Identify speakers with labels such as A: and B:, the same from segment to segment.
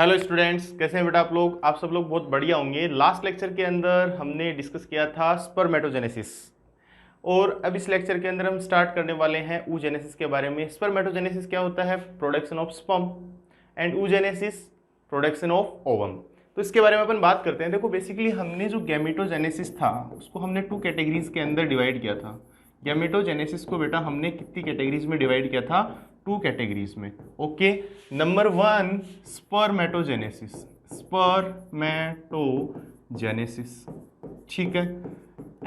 A: Hello students, कैसे हैं बेटा आप सब लोग बहुत बढ़िया होंगे। लास्ट लेक्चर के अंदर हमने डिस्कस किया था स्पर्मेटोजेनेसिस और अब इस लेक्चर के अंदर हम स्टार्ट करने वाले हैं oogenesis के बारे में। स्पर्मेटोजेनेसिस क्या होता है? Production of sperm, and oogenesis production of ovum. तो इसके बारे में अपन बात करते हैं। देखो, बेसिकली हमने जो गैमेटोजेनेसिस था उसको हमने 2 कैटेगरीज के अंदर डिवाइड किया था। गैमेटोजेनेसिस को बेटा हमने कितनी कैटेगरीज में डिवाइड किया था? 2 कैटेगरीज में। ओके, नंबर 1 स्पर्मेटोजेनेसिस, स्पर्मेटोजेनेसिस, ठीक है।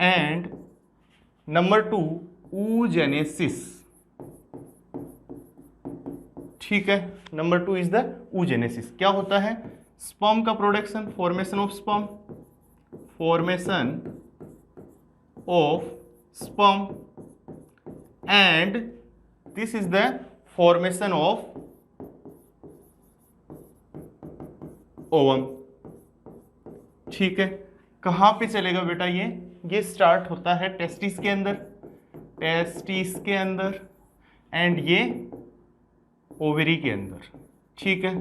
A: एंड नंबर 2 oogenesis, ठीक है। Number 2 is the oogenesis। क्या होता है? स्पर्म का production, formation of sperm, formation of sperm, and this is the formation of ovum, ठीक है। कहां पे चलेगा बेटा? ये स्टार्ट होता है टेस्टिस के अंदर, टेस्टिस के अंदर, एंड ये ओवरी के अंदर, ठीक है।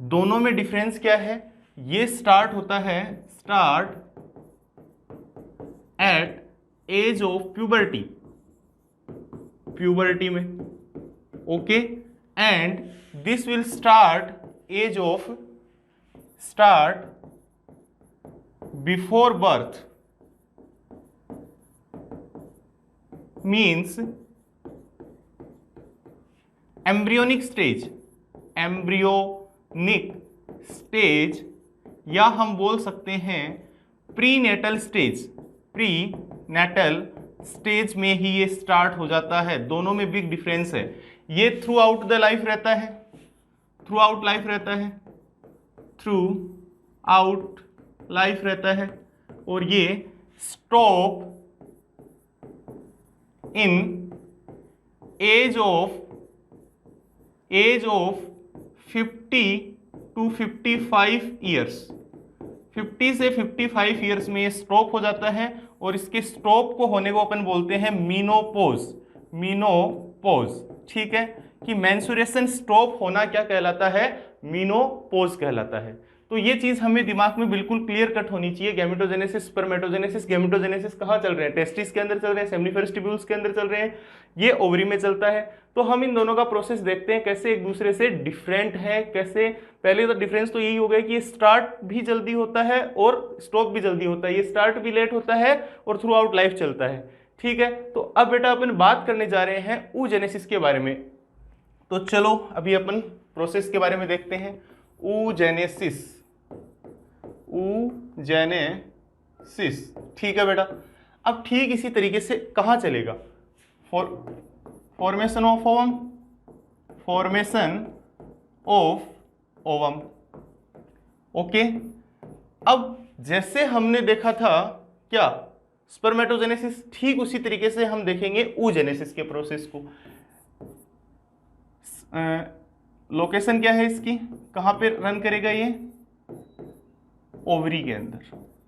A: दोनों में डिफरेंस क्या है? ये स्टार्ट होता है, start at age of puberty, puberty में, okay. And this will start age of, start before birth, means embryonic stage, embryonic stage, या हम बोल सकते हैं प्रीनेटल स्टेज, प्रीनेटल स्टेज में ही ये स्टार्ट हो जाता है। दोनों में बिग डिफरेंस है। ये थ्रू आउट द लाइफ रहता है, थ्रू आउट लाइफ रहता है, थ्रू आउट लाइफ रहता है, और ये stop in age of 50 to 55 years, 50 से 55 ईयर्स में ये स्टॉप हो जाता है, और इसके स्टॉप को होने को अपन बोलते हैं मीनोपोज, मीनोपोज, ठीक है। कि मेंस्ट्रुएशन स्टॉप होना क्या कहलाता है? मीनोपोज कहलाता है। तो ये चीज हमें दिमाग में बिल्कुल क्लियर कट होनी चाहिए। गैमेटोजेनेसिस, स्पर्मेटोजेनेसिस, गैमेटोजेनेसिस कहाँ चल रहे हैं? टेस्टिस के अंदर चल रहे हैं, सेमिनिफरस ट्यूब्यूल्स के अंदर चल रहे हैं, ये ओवरी में चलता है। तो हम इन दोनों का प्रोसेस देखते हैं कैसे एक दूसरे से डिफरेंट है। कैसे? पहले तो डिफरेंस तो यही हो गया कि ये स्टार्ट भी जल्दी होता है और स्टॉप भी जल्दी होता है। ये स्टार्ट भी लेट होता है और थ्रू आउट लाइफ चलता है, ठीक है। तो अब बेटा अपन बात करने जा रहे हैं oogenesis के बारे में। तो चलो अभी अपन प्रोसेस के बारे में देखते हैं। oogenesis, oogenesis, ठीक है बेटा। अब ठीक इसी तरीके से कहां चलेगा? Formation of ovum, formation of ovum, okay. अब जैसे हमने देखा था क्या स्पर्मेटोजेनेसिस, ठीक उसी तरीके से हम देखेंगे oogenesis के प्रोसेस को। लोकेशन क्या है इसकी? कहां पे रन करेगा ये? ओवरी के अंदर,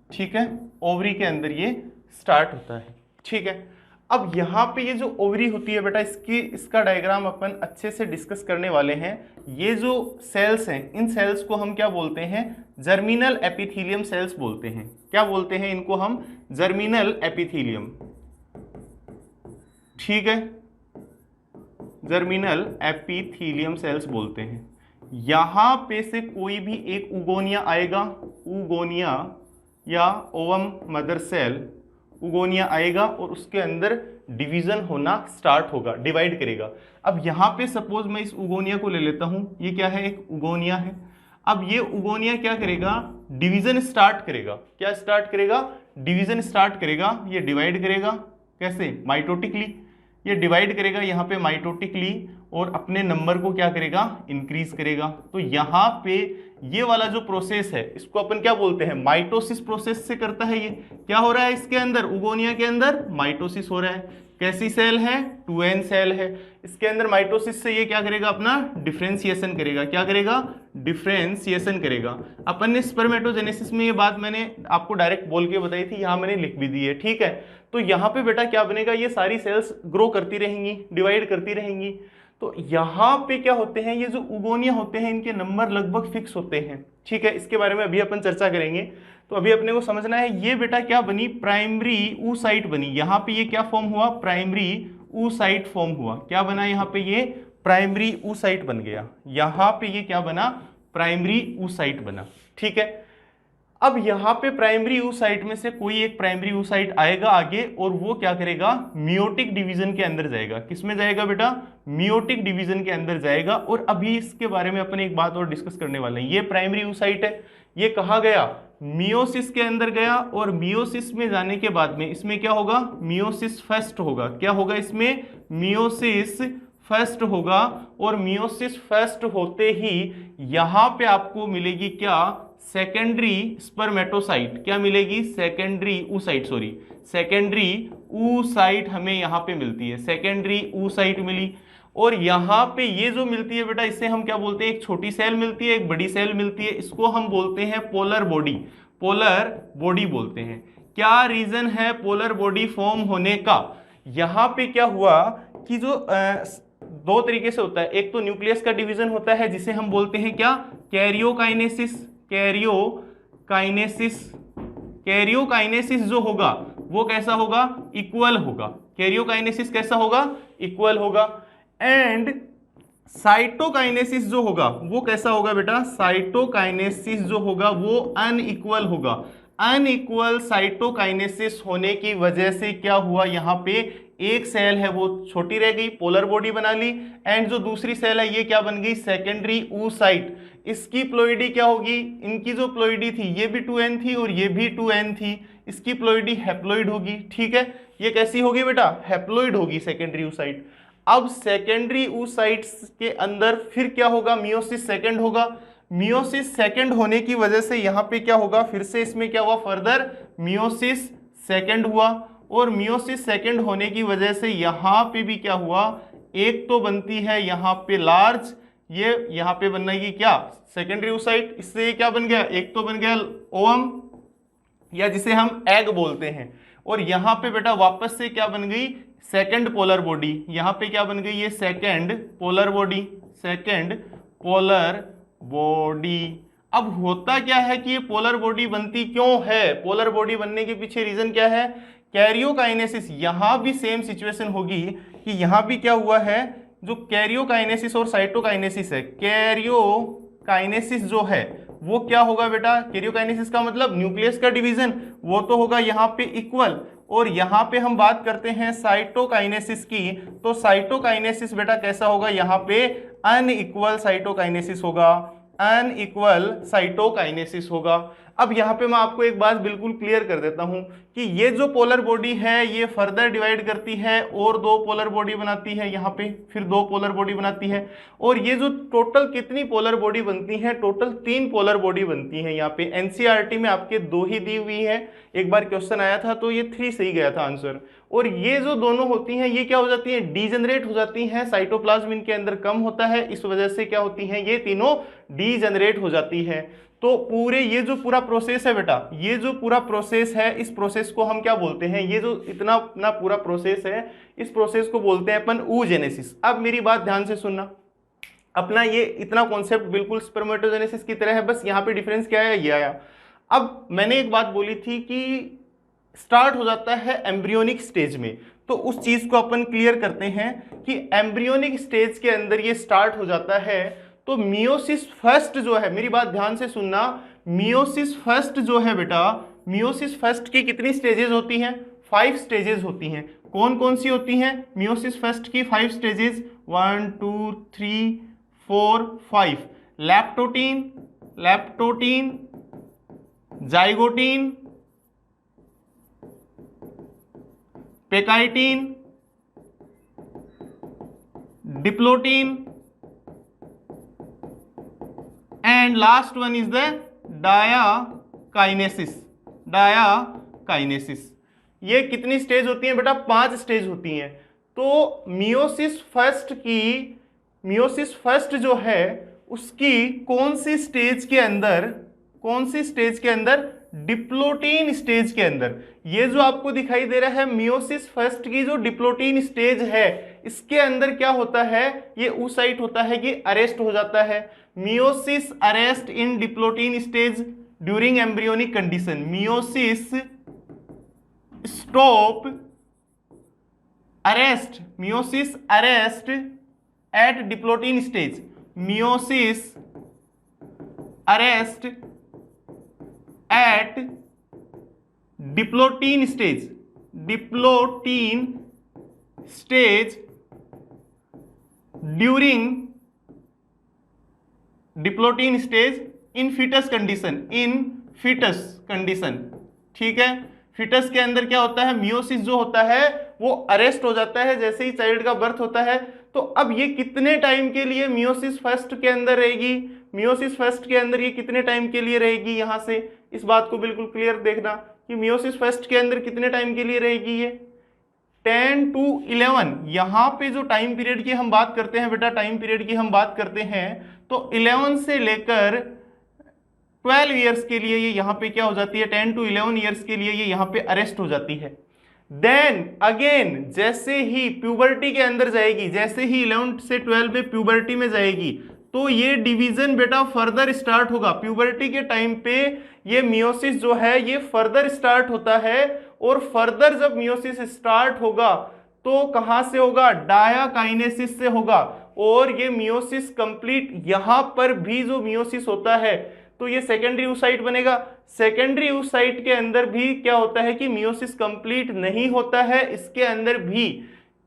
A: ठीक है। ओवरी के अंदर ये स्टार्ट होता है, ठीक है। अब यहाँ पे ये जो ओवरी होती है बेटा, इसका डायग्राम अपन अच्छे से डिस्कस करने वाले हैं। ये जो सेल्स हैं, इन सेल्स को हम क्या बोलते हैं? जर्मिनल एपिथेलियम सेल्स बोलते हैं। क्या बोलते हैं इनको हम? जर्मिनल एपिथेलियम, ठीक है। जर्मिनल एपिथेलियम सेल्स बोलते हैं। यहां पे से कोई भी एक उगोनिया आएगा, उगोनिया या ओवम मदर सेल, उगोनिया आएगा और उसके अंदर डिवीजन होना स्टार्ट होगा, डिवाइड करेगा। अब यहां पे सपोज मैं इस उगोनिया को ले लेता हूं, ये क्या है? एक उगोनिया है। अब ये उगोनिया क्या करेगा? डिवीजन स्टार्ट करेगा। क्या स्टार्ट करेगा? डिवीजन स्टार्ट करेगा। ये डिवाइड करेगा कैसे? माइटोटिकली। ये डिवाइड करेगा यहाँ पे माइटोटिकली, और अपने नंबर को क्या करेगा? इंक्रीज करेगा। तो यहाँ पे ये वाला जो प्रोसेस है इसको अपन क्या बोलते हैं? माइटोसिस प्रोसेस से करता है। ये क्या हो रहा है इसके अंदर? उगोनिया के अंदर माइटोसिस हो रहा है। कैसी सेल है? 2n सेल है। इसके अंदर माइटोसिस से ये क्या करेगा? अपना डिफ्रेंसिएशन करेगा। क्या करेगा? डिफ्रेंसिएशन करेगा। अपन ने स्पर्मेटोजेनेसिस में ये बात मैंने आपको डायरेक्ट बोल के बताई थी, यहाँ मैंने लिख भी दी है, ठीक है। तो यहाँ पे बेटा क्या बनेगा? ये सारी सेल्स ग्रो करती रहेंगी, डिवाइड करती रहेंगी। तो यहाँ पे क्या होते हैं, ये जो उगोनिया होते हैं इनके नंबर लगभग फिक्स होते हैं, ठीक है। इसके बारे में अभी अपन चर्चा करेंगे। तो अभी अपने को समझना है ये बेटा क्या बनी, प्राइमरी ऊसाइट बनी। यहाँ पे ये क्या फॉर्म हुआ, प्राइमरी ऊसाइट फॉर्म हुआ। क्या बना यहाँ पे, ये प्राइमरी ऊसाइट बन गया। यहाँ पे ये क्या बना, प्राइमरी ऊसाइट बना, ठीक है। अब यहाँ पे प्राइमरी ऊसाइट में से कोई एक प्राइमरी ऊसाइट आएगा आगे और वो क्या करेगा, मियोटिक डिवीजन के अंदर जाएगा। किसमें जाएगा बेटा, मियोटिक डिवीजन के अंदर जाएगा। और अभी इसके बारे में अपन एक बात और डिस्कस करने वाले हैं। ये प्राइमरी ऊसाइट है, ये कहाँ गया, मियोसिस के अंदर गया। और मियोसिस में जाने के बाद में इसमें क्या होगा, मियोसिस फर्स्ट होगा। क्या होगा इसमें, मियोसिस फर्स्ट होगा। और मियोसिस फर्स्ट होते ही यहां पे आपको मिलेगी क्या, सेकेंडरी स्पर्मेटोसाइट। क्या मिलेगी, secondary oocyte, sorry secondary oocyte हमें यहां पे मिलती है, सेकेंडरी ऊसाइट मिली। और यहां पे ये जो मिलती है बेटा, इसे हम क्या बोलते हैं, एक छोटी सेल मिलती है, एक बड़ी सेल मिलती है। इसको हम बोलते हैं पोलर बॉडी, पोलर बॉडी बोलते हैं। क्या रीजन है पोलर बॉडी फॉर्म होने का, यहां पे क्या हुआ कि जो दो तरीके से होता है। एक तो न्यूक्लियस का डिवीजन होता है जिसे हम बोलते हैं क्या, कैरियोकाइनेसिस। कैरियोकाइनेसिस, कैरियोकाइनेसिस जो होगा वो कैसा होगा, इक्वल होगा। कैरियोकाइनेसिस कैसा होगा, इक्वल होगा। एंड साइटोकाइनेसिस जो होगा वो कैसा होगा बेटा, साइटोकाइनेसिस जो होगा वो अनइक्वल होगा। अनइक्वल साइटोकाइनेसिस होने की वजह से क्या हुआ, यहाँ पे एक सेल है वो छोटी रह गई, पोलर बॉडी बना ली। एंड जो दूसरी सेल है ये क्या बन गई, सेकेंडरी ऊसाइट। इसकी प्लोइडी क्या होगी, इनकी जो प्लोइडी थी ये भी 2n थी और ये भी 2n थी। इसकी प्लोइडी हैप्लॉइड होगी, ठीक है। ये कैसी होगी बेटा, हैप्लॉइड होगी सेकेंडरी ऊसाइट। अब सेकेंडरी ऊसाइट्स के अंदर फिर क्या होगा, मियोसिस सेकेंड होगा। मियोसिस सेकेंड होने की वजह से यहाँ पे क्या होगा, फिर से इसमें क्या हुआ, फर्दर मियोसिस सेकेंड हुआ। और मियोसिस सेकेंड होने की वजह से यहाँ पे भी क्या हुआ, एक तो बनती है यहाँ पे लार्ज, ये यहाँ पे बनना क्या, सेकेंडरी ऊसाइट। इससे ये क्या बन गया, एक तो बन गया ओवम या जिसे हम एग बोलते हैं। और यहाँ पे बेटा वापस से क्या बन गई, सेकेंड पोलर बॉडी। यहाँ पे क्या बन गई, ये second polar body, second polar body. अब होता क्या है कि ये पोलर बॉडी बनती क्यों है, पोलर बॉडी बनने के पीछे रीजन क्या है, कैरियोकाइनेसिस। यहां भी सेम सिचुएशन होगी कि यहां भी क्या हुआ है, जो कैरियोकाइनेसिस और साइटोकाइनेसिस है, कैरियोकाइनेसिस जो है वो क्या होगा बेटा, कैरियोकाइनेसिस का मतलब न्यूक्लियस का डिवीजन, वो तो होगा यहाँ पे इक्वल। और यहाँ पे हम बात करते हैं साइटोकाइनेसिस की, तो साइटोकाइनेसिस बेटा कैसा होगा, यहाँ पे अनइक्वल साइटोकाइनेसिस होगा, अनइक्वल साइटोकाइनेसिस होगा। अब यहाँ पे मैं आपको एक बात बिल्कुल क्लियर कर देता हूं कि ये जो पोलर बॉडी है ये फर्दर डिवाइड करती है और दो पोलर बॉडी बनाती है, यहाँ पे फिर दो पोलर बॉडी बनाती है। और ये जो टोटल कितनी पोलर बॉडी बनती है, टोटल 3 पोलर बॉडी बनती है। यहाँ पे एनसीईआरटी में आपके 2 ही दी हुई है, एक बार क्वेश्चन आया था तो ये 3 सही गया था आंसर। और ये जो दोनों होती हैं ये क्या हो जाती हैं, डीजनरेट हो जाती हैं, साइटोप्लाज्म इनके अंदर कम होता है, इस वजह से क्या होती हैं, ये तीनों डीजनरेट हो जाती है। तो पूरे ये जो पूरा प्रोसेस है बेटा, ये जो पूरा प्रोसेस है, इस प्रोसेस को हम क्या बोलते हैं, ये जो इतना अपना पूरा प्रोसेस है, इस प्रोसेस को बोलते हैं अपन oogenesis। अब मेरी बात ध्यान से सुनना, अपना ये इतना कॉन्सेप्ट बिल्कुल स्पर्मेटोजेनेसिस की तरह है, बस यहाँ पे डिफरेंस क्या है, ये आया। अब मैंने एक बात बोली थी कि स्टार्ट हो जाता है एम्ब्रियोनिक स्टेज में, तो उस चीज को अपन क्लियर करते हैं कि एम्ब्रियोनिक स्टेज के अंदर ये स्टार्ट हो जाता है। तो मियोसिस फर्स्ट जो है, मेरी बात ध्यान से सुनना, मियोसिस फर्स्ट जो है बेटा, मियोसिस फर्स्ट की कितनी स्टेजेस होती हैं, 5 स्टेजेस होती हैं। कौन कौन सी होती हैं मियोसिस फर्स्ट की 5 stages, 1 2 3 4 5। Leptotene, leptotene, zygotene, pachytene, diplotene, and last one is the diakinesis, diakinesis। ये कितनी स्टेज होती हैं बेटा, 5 स्टेज होती हैं। तो मियोसिस फर्स्ट की, मियोसिस फर्स्ट जो है उसकी कौन सी स्टेज के अंदर, कौन सी स्टेज के अंदर डिप्लोटीन स्टेज के अंदर। ये जो आपको दिखाई दे रहा है मियोसिस फर्स्ट की जो डिप्लोटीन स्टेज है, इसके अंदर क्या होता है, ये oocyte होता है कि अरेस्ट हो जाता है। Meiosis arrest in diplotene stage during embryonic condition. Meiosis stop arrest, meiosis arrest at diplotene stage. Meiosis arrest at diplotene stage, diplotene stage during diplotene stage in foetus condition, in foetus condition. ठीक है, foetus के अंदर क्या होता है, meiosis जो होता है वो अरेस्ट हो जाता है जैसे ही चाइल्ड का बर्थ होता है। तो अब ये कितने टाइम के लिए मियोसिस फर्स्ट के अंदर रहेगी, मियोसिस फर्स्ट के अंदर ये कितने टाइम के लिए रहेगी, यहां से इस बात को बिल्कुल क्लियर देखना कि मियोसिस फर्स्ट के अंदर कितने टाइम के लिए रहेगी ये 10 to 11। यहां पे जो टाइम पीरियड की हम बात करते हैं बेटा, टाइम पीरियड की हम बात करते हैं तो 11 से लेकर 12 ईयर्स के लिए ये यहाँ पे क्या हो जाती है, 10 to 11 ईयर्स के लिए ये यहाँ पे अरेस्ट हो जाती है। देन अगेन जैसे ही प्यूबर्टी के अंदर जाएगी, जैसे ही 11 से 12 में प्यूबर्टी में जाएगी तो ये डिवीजन बेटा फर्दर स्टार्ट होगा। प्यूबर्टी के टाइम पे ये मियोसिस जो है ये फर्दर स्टार्ट होता है, और फर्दर जब मियोसिस स्टार्ट होगा तो कहां से होगा, डायाकाइनेसिस से होगा। और ये मियोसिस कंप्लीट, यहां पर भी जो मियोसिस होता है तो ये सेकेंडरी oocyte बनेगा। सेकेंडरी oocyte के अंदर भी क्या होता है कि मियोसिस कंप्लीट नहीं होता है, इसके अंदर भी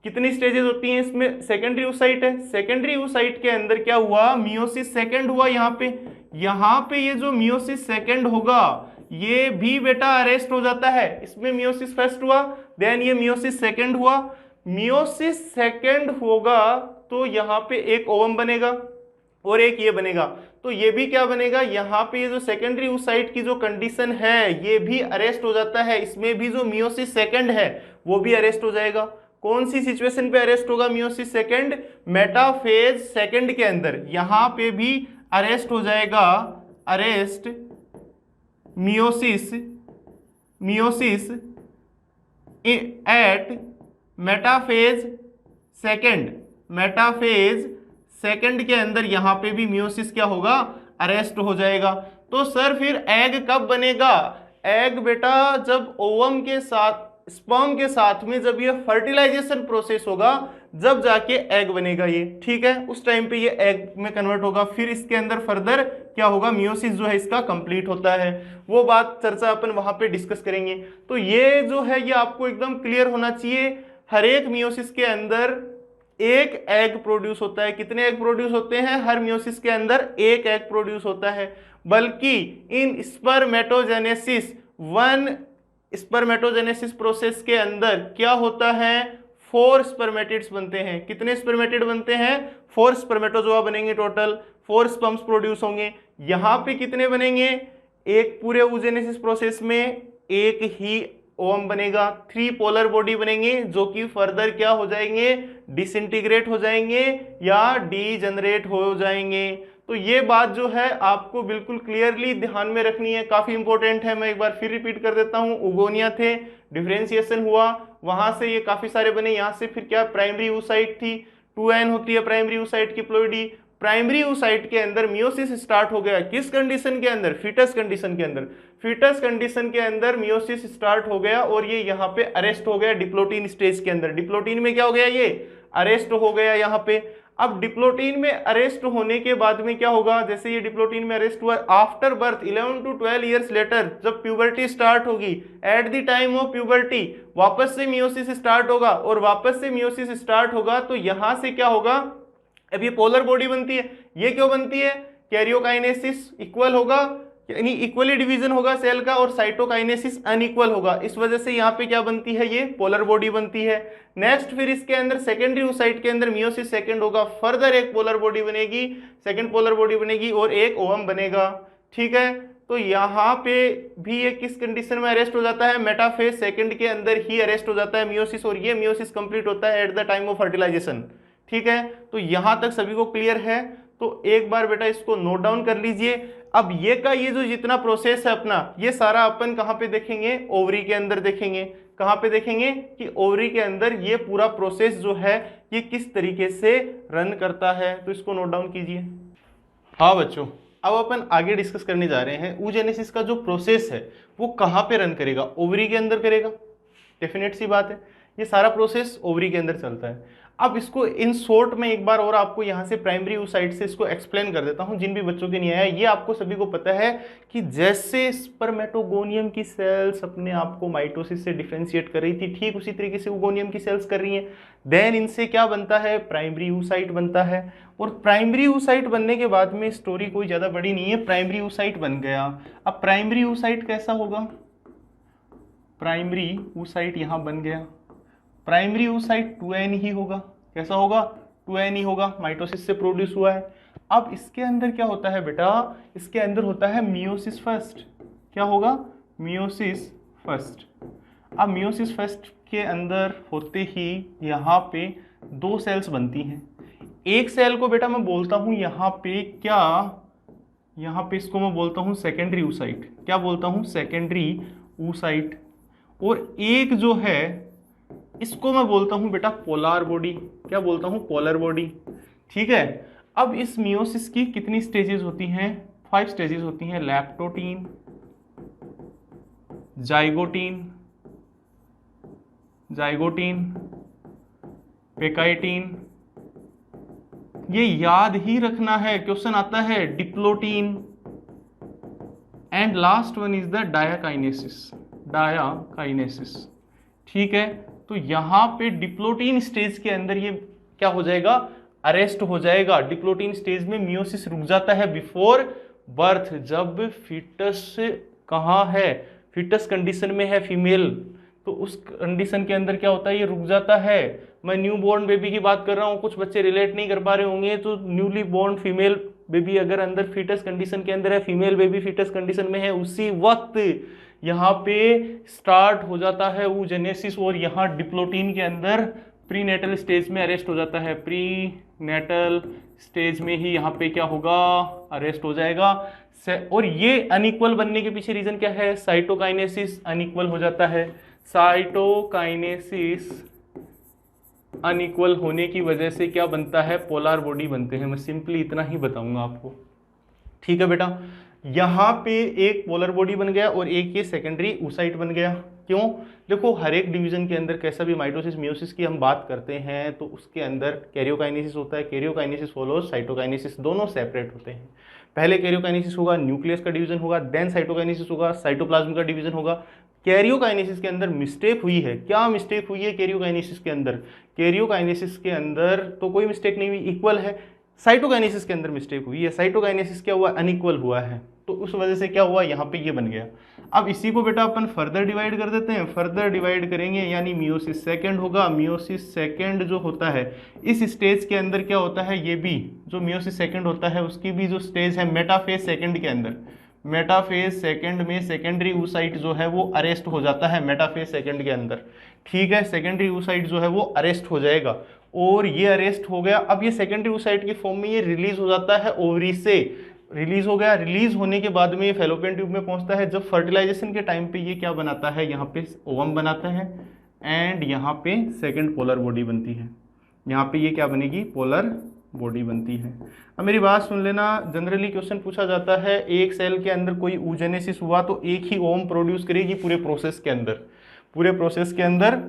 A: कितनी स्टेजेस होती हैं, इसमें सेकेंडरी oocyte है। सेकेंडरी oocyte के अंदर क्या हुआ, मियोसिस सेकेंड हुआ। यहाँ पे ये जो मियोसिस सेकेंड होगा ये भी बेटा अरेस्ट हो जाता है। इसमें मियोसिस फर्स्ट हुआ, देन ये मियोसिस सेकेंड हुआ। मियोसिस सेकेंड होगा तो यहाँ पे एक ओवम बनेगा और एक ये बनेगा, तो ये भी क्या बनेगा, यहाँ पे ये जो सेकेंडरी oocyte की जो कंडीशन है ये भी अरेस्ट हो जाता है। इसमें भी जो मियोसिस सेकेंड है वो भी अरेस्ट हो जाएगा। कौन सी सिचुएशन पे अरेस्ट होगा मियोसिस सेकेंड, मेटाफेज सेकेंड के अंदर यहाँ पे भी अरेस्ट हो जाएगा। Arrest meiosis at metaphase second, metaphase second के अंदर यहां पे भी मियोसिस क्या होगा, अरेस्ट हो जाएगा। तो सर फिर एग कब बनेगा, एग बेटा जब ओवम के साथ, स्पर्म के साथ में जब ये फर्टिलाइजेशन प्रोसेस होगा जब जाके एग बनेगा ये। ठीक है, उस टाइम पे ये एग में कन्वर्ट होगा, फिर इसके अंदर फर्दर क्या होगा, मियोसिस जो है इसका कंप्लीट होता है। वो बात चर्चा अपन वहां पे डिस्कस करेंगे। तो ये जो है ये आपको एकदम क्लियर होना चाहिए, हर एक मियोसिस के अंदर एक एग प्रोड्यूस होता है। कितने एग प्रोड्यूस होते हैं, हर मियोसिस के अंदर एक एग प्रोड्यूस होता है। बल्कि इन स्पर्मेटोजेनेसिस, वन स्पर्मेटोजेनेसिस प्रोसेस के अंदर क्या होता है, 4 स्पर्मेटिड्स बनते हैं। कितने स्पर्मेटिड बनते हैं, 4 स्पर्मेटोजोआ बनेंगे, टोटल 4 स्पर्म्स प्रोड्यूस होंगे। यहां पे कितने बनेंगे, एक पूरे oogenesis प्रोसेस में एक ही ओवम बनेगा। 3 पोलर बॉडी बनेंगे जो कि फर्दर क्या हो जाएंगे, डिसइंटीग्रेट हो जाएंगे या डीजनरेट हो जाएंगे। तो ये बात जो है आपको बिल्कुल क्लियरली ध्यान में रखनी है, काफी इंपॉर्टेंट है। मैं एक बार फिर रिपीट कर देता हूं, उगोनिया थे, डिफरेंशिएशन हुआ, वहां से ये काफी सारे बने, यहां से फिर क्या प्राइमरी oocyte थी, 2n होती है प्राइमरी oocyte की प्लोइडी। प्राइमरी oocyte के अंदर मियोसिस स्टार्ट हो गया, किस कंडीशन के अंदर, फीटस कंडीशन के अंदर। फीटस कंडीशन के अंदर मियोसिस स्टार्ट हो गया और ये यहाँ पे अरेस्ट हो गया डिप्लोटीन स्टेज के अंदर। डिप्लोटीन में क्या हो गया, ये अरेस्ट हो गया यहाँ पे। अब डिप्लोटीन में अरेस्ट होने के बाद में क्या होगा, जैसे ये डिप्लोटीन में अरेस्ट हुआ, after birth 11 to 12 years later जब प्यूबर्टी स्टार्ट होगी, eight the time of puberty वापस से मियोसिस स्टार्ट होगा, और वापस से मियोसिस स्टार्ट होगा तो यहां से क्या होगा, अब ये पोलर बॉडी बनती है। ये क्यों बनती है, कैरियोकाइनेसिस इक्वल होगा, यानी इक्वली डिवीजन होगा सेल का, और साइटोकाइनेसिस अनइक्वल होगा। इस वजह से यहाँ पे क्या बनती है, ये पोलर बॉडी बनती है। नेक्स्ट फिर इसके अंदर सेकेंडरी oocyte के अंदर मियोसिस सेकेंड होगा, फर्दर एक पोलर बॉडी बनेगी, सेकेंड पोलर बॉडी बनेगी और एक ओवम बनेगा। ठीक है, तो यहाँ पे भी ये किस कंडीशन में अरेस्ट हो जाता है, मेटाफेज सेकेंड के अंदर ही अरेस्ट हो जाता है मियोसिस, और ये मियोसिस कंप्लीट होता है at the time of fertilization. ठीक है, तो यहां तक सभी को क्लियर है। तो एक बार बेटा इसको नोट डाउन कर लीजिए। अब ये जो जितना प्रोसेस है अपना, ये सारा अपन कहाँ पे देखेंगे, ओवरी के अंदर देखेंगे। कहाँ पे देखेंगे कि ओवरी के अंदर ये पूरा प्रोसेस जो है ये किस तरीके से रन करता है, तो इसको नोट डाउन कीजिए। हाँ बच्चों, अब अपन आगे डिस्कस करने जा रहे हैं oogenesis का जो प्रोसेस है वो कहाँ पे रन करेगा, ओवरी के अंदर करेगा। डेफिनेट सी बात है, ये सारा प्रोसेस ओवरी के अंदर चलता है। अब इसको इन शॉर्ट में एक बार और आपको यहाँ से प्राइमरी oocyte से इसको एक्सप्लेन कर देता हूँ, जिन भी बच्चों के नहीं आया। ये आपको सभी को पता है कि जैसे स्पर्मेटोगोनियम की सेल्स अपने आप को माइटोसिस से डिफरेंशिएट कर रही थी, ठीक उसी तरीके से oogoनियम की सेल्स कर रही हैं। देन इनसे क्या बनता है, प्राइमरी oocyte बनता है। और प्राइमरी oocyte बनने के बाद में स्टोरी कोई ज़्यादा बड़ी नहीं है, प्राइमरी oocyte बन गया। अब प्राइमरी oocyte कैसा होगा, प्राइमरी oocyte यहाँ बन गया। प्राइमरी oocyte 2n ही होगा। कैसा होगा, 2n ही होगा, माइटोसिस से प्रोड्यूस हुआ है। अब इसके अंदर क्या होता है बेटा, इसके अंदर होता है मियोसिस फर्स्ट। क्या होगा, मियोसिस फर्स्ट। अब मियोसिस फर्स्ट के अंदर होते ही यहाँ पे दो सेल्स बनती हैं। एक सेल को बेटा मैं बोलता हूँ यहाँ पे क्या, यहाँ पे इसको मैं बोलता हूँ सेकेंडरी oocyte। क्या बोलता हूँ, सेकेंडरी oocyte। और एक जो है इसको मैं बोलता हूँ बेटा पोलर बॉडी। क्या बोलता हूँ, पोलर बॉडी। ठीक है। अब इस मियोसिस की कितनी स्टेजेस होती हैं, 5 स्टेजेस होती हैं। लैप्टोटीन, जाइगोटीन, जाइगोटीन, पेकाइटीन, ये याद ही रखना है, क्वेश्चन आता है, diplotene, and last one is the diakinesis, diakinesis. ठीक है। तो यहां पे डिप्लोटीन स्टेज के अंदर ये क्या हो जाएगा, अरेस्ट हो जाएगा। डिप्लोटीन स्टेज में मियोसिस रुक जाता है बिफोर बर्थ। जब फीटस कहाँ है, फीटस कंडीशन में है फीमेल, तो उस कंडीशन के अंदर क्या होता है, ये रुक जाता है। मैं न्यू बॉर्न बेबी की बात कर रहा हूँ, कुछ बच्चे रिलेट नहीं कर पा रहे होंगे। तो न्यूली बॉर्न फीमेल बेबी अगर अंदर फीटस कंडीशन के अंदर है, फीमेल बेबी फीटस कंडीशन में है, उसी वक्त यहाँ पे स्टार्ट हो जाता है oogenesis। और यहाँ डिप्लोटीन के अंदर प्रीनेटल स्टेज में अरेस्ट हो जाता है। प्रीनेटल स्टेज में ही यहाँ पे क्या होगा, अरेस्ट हो जाएगा। और ये अनइक्वल बनने के पीछे रीजन क्या है, साइटोकाइनेसिस अनइक्वल हो जाता है। साइटोकाइनेसिस अनइक्वल होने की वजह से क्या बनता है, पोलर बॉडी बनते हैं। मैं सिंपली इतना ही बताऊंगा आपको। ठीक है बेटा, यहाँ पे एक पोलर बॉडी बन गया और एक ये सेकेंडरी oocyte बन गया। क्यों, देखो हर एक डिवीजन के अंदर कैसा भी माइटोसिस मियोसिस की हम बात करते हैं तो उसके अंदर कैरियोकाइनेसिस होता है। कैरियोकाइनेसिस फॉलोज साइटोकाइनेसिस, दोनों सेपरेट होते हैं। पहले कैरियोकाइनेसिस होगा, न्यूक्लियस का डिवीजन होगा, देन साइटोकाइनेसिस होगा, साइटोप्लाज्म का डिवीजन होगा। कैरियोकाइनेसिस के अंदर मिस्टेक हुई है। क्या मिस्टेक हुई है कैरियोकाइनेसिस के अंदर, कैरियोकाइनेसिस के अंदर तो कोई मिस्टेक नहीं हुई, इक्वल है। साइटोकाइनेसिस के अंदर मिस्टेक हुई है, साइटोकाइनेसिस क्या हुआ, अनइक्वल हुआ है। तो उस वजह से क्या हुआ, यहाँ पे ये बन गया। अब इसी को बेटा अपन फर्दर डिवाइड कर देते हैं। फर्दर डिवाइड करेंगे यानी मियोसिस सेकंड होगा। मियोसिस सेकंड जो होता है इस स्टेज के अंदर क्या होता है, ये भी जो मियोसिस सेकंड होता है उसकी भी जो स्टेज है मेटाफेज सेकंड के अंदर, मेटाफेज सेकंड में सेकेंडरी oocyte जो है वो अरेस्ट हो जाता है मेटाफेज सेकंड के अंदर। ठीक है, सेकेंडरी oocyte जो है वो अरेस्ट हो जाएगा और ये अरेस्ट हो गया। अब ये सेकेंडरी oocyte की फॉर्म में ये रिलीज हो जाता है ओवरी से, रिलीज हो गया। रिलीज होने के बाद में ये फैलोपियन ट्यूब में पहुंचता है। जब फर्टिलाइजेशन के टाइम पे ये क्या बनाता है, यहाँ पे ओवम बनाता है एंड यहाँ पे सेकंड पोलर बॉडी बनती है। यहाँ पे ये क्या बनेगी, पोलर बॉडी बनती है। अब मेरी बात सुन लेना, जनरली क्वेश्चन पूछा जाता है एक सेल के अंदर कोई oogenesis हुआ तो एक ही ओवम प्रोड्यूस करेगी पूरे प्रोसेस के अंदर। पूरे प्रोसेस के अंदर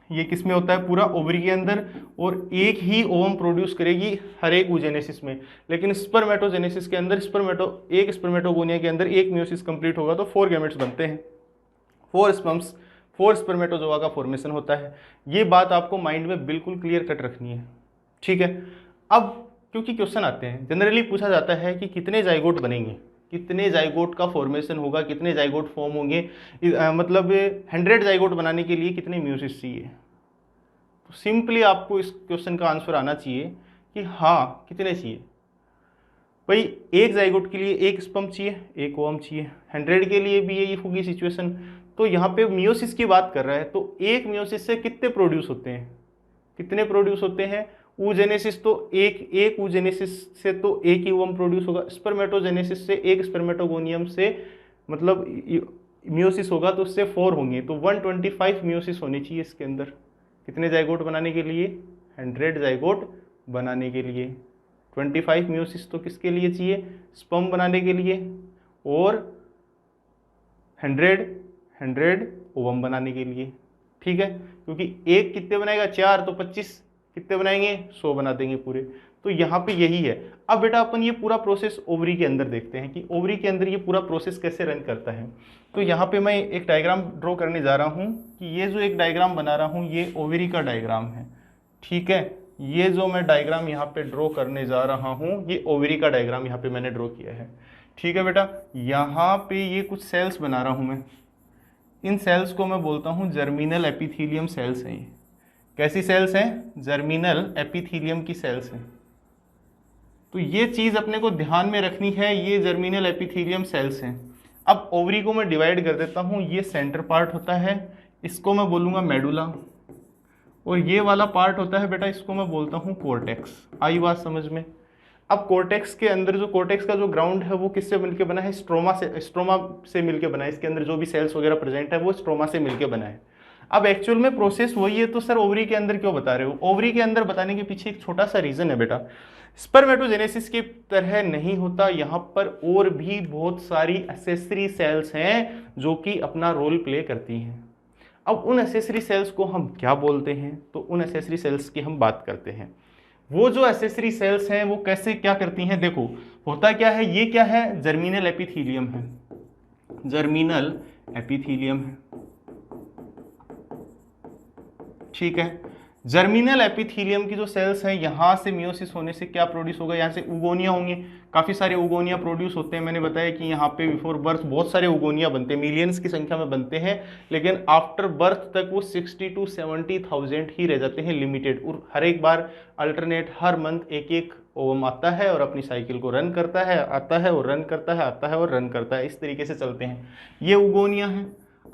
A: ये किस में होता है, पूरा ओवरी के अंदर, और एक ही ओवम प्रोड्यूस करेगी हर एक oogenesis में। लेकिन स्पर्मेटोजेनेसिस के अंदर एक स्पर्मेटोगोनिया के अंदर एक मियोसिस कंप्लीट होगा तो 4 गैमेट्स बनते हैं, 4 स्पर्म्स, 4 स्पर्मेटोजोआ का फॉर्मेशन होता है। ये बात आपको माइंड में बिल्कुल क्लियर कट रखनी है। ठीक है। अब क्योंकि क्वेश्चन आते हैं, जनरली पूछा जाता है कि कितने जाइगोट बनेंगे, कितने जाइगोट का फॉर्मेशन होगा, कितने जाइगोट फॉर्म होंगे, मतलब 100 जाइगोट बनाने के लिए कितने म्यूसिस चाहिए। तो सिंपली आपको इस क्वेश्चन का आंसर आना चाहिए कि हाँ कितने चाहिए। भाई एक जाइगोट के लिए एक स्पर्म चाहिए, एक ओवम चाहिए। 100 के लिए भी यही होगी सिचुएशन। तो यहाँ पे मियोसिस की बात कर रहा है तो एक मियोसिस से कितने प्रोड्यूस होते हैं, कितने प्रोड्यूस होते हैं, oogenesis तो एक oogenesis से तो एक ही ओवम प्रोड्यूस होगा, स्पर्मेटोजेनेसिस से एक स्पर्मेटोगोनियम से मतलब मियोसिस होगा तो उससे 4 होंगे, तो 125 मियोसिस होनी चाहिए इसके अंदर। कितने जाइगोट बनाने के लिए? 100 जाइगोट बनाने के लिए। 25 मियोसिस तो किसके लिए चाहिए? स्पर्म बनाने के लिए, और 100 ओवम बनाने के लिए। ठीक है, क्योंकि एक कितने बनाएगा? 4, तो 25 कितने बनाएंगे? 100 बना देंगे पूरे। तो यहाँ पे यही है। अब बेटा अपन ये पूरा प्रोसेस ओवरी के अंदर देखते हैं कि ओवरी के अंदर ये पूरा प्रोसेस कैसे रन करता है। तो यहाँ पे मैं एक डायग्राम ड्रॉ करने जा रहा हूँ कि ये जो एक डायग्राम बना रहा हूँ ये ओवरी का डायग्राम है। ठीक है, ये जो मैं डायग्राम यहाँ पे ड्रॉ करने जा रहा हूँ ये ओवरी का डायग्राम यहाँ पे मैंने ड्रॉ किया है। ठीक है बेटा, यहाँ पे ये कुछ सेल्स बना रहा हूँ मैं। इन सेल्स को मैं बोलता हूँ जर्मिनल एपिथीलियम सेल्स हैं। ये कैसी सेल्स हैं? जर्मिनल एपिथीलियम की सेल्स हैं। तो ये चीज़ अपने को ध्यान में रखनी है, ये जर्मिनल एपिथीलियम सेल्स हैं। अब ओवरी को मैं डिवाइड कर देता हूँ, ये सेंटर पार्ट होता है, इसको मैं बोलूँगा मेडुला, और ये वाला पार्ट होता है बेटा, इसको मैं बोलता हूँ कोर्टेक्स। आई बात समझ में? अब कोर्टेक्स के अंदर जो कोर्टेक्स का जो ग्राउंड है वो किससे मिलके बना है? स्ट्रोमा से मिलके बना है। इसके अंदर जो भी सेल्स वगैरह प्रेजेंट है वो स्ट्रोमा से मिलके बना है। अब एक्चुअल में प्रोसेस वही है, तो सर ओवरी के अंदर क्यों बता रहे हो? ओवरी के अंदर बताने के पीछे एक छोटा सा रीजन है बेटा, स्पर्मेटोजेनेसिस की तरह नहीं होता, यहाँ पर और भी बहुत सारी एक्सेसरी सेल्स हैं जो कि अपना रोल प्ले करती हैं। अब उन एक्सेसरी सेल्स को हम क्या बोलते हैं? तो उन एक्सेसरी सेल्स की हम बात करते हैं। वो जो एक्सेसरी सेल्स हैं वो कैसे क्या करती हैं? देखो होता क्या है, ये क्या है? जर्मिनल एपिथीलियम है, जर्मिनल एपिथीलियम है। ठीक है, जर्मिनल एपिथीलियम की जो सेल्स हैं यहाँ से मियोसिस होने से क्या प्रोड्यूस होगा? यहाँ से उगोनिया होंगे, काफ़ी सारे उगोनिया प्रोड्यूस होते हैं। मैंने बताया कि यहाँ पे बिफोर बर्थ बहुत सारे उगोनिया बनते हैं, मिलियंस की संख्या में बनते हैं, लेकिन आफ्टर बर्थ तक वो 60 to 70,000 ही रह जाते हैं, लिमिटेड। और हर एक बार अल्टरनेट हर मंथ एक एक ओवम आता है और अपनी साइकिल को रन करता है, आता है और रन करता है, आता है और रन करता है, इस तरीके से चलते हैं। ये उगोनिया है।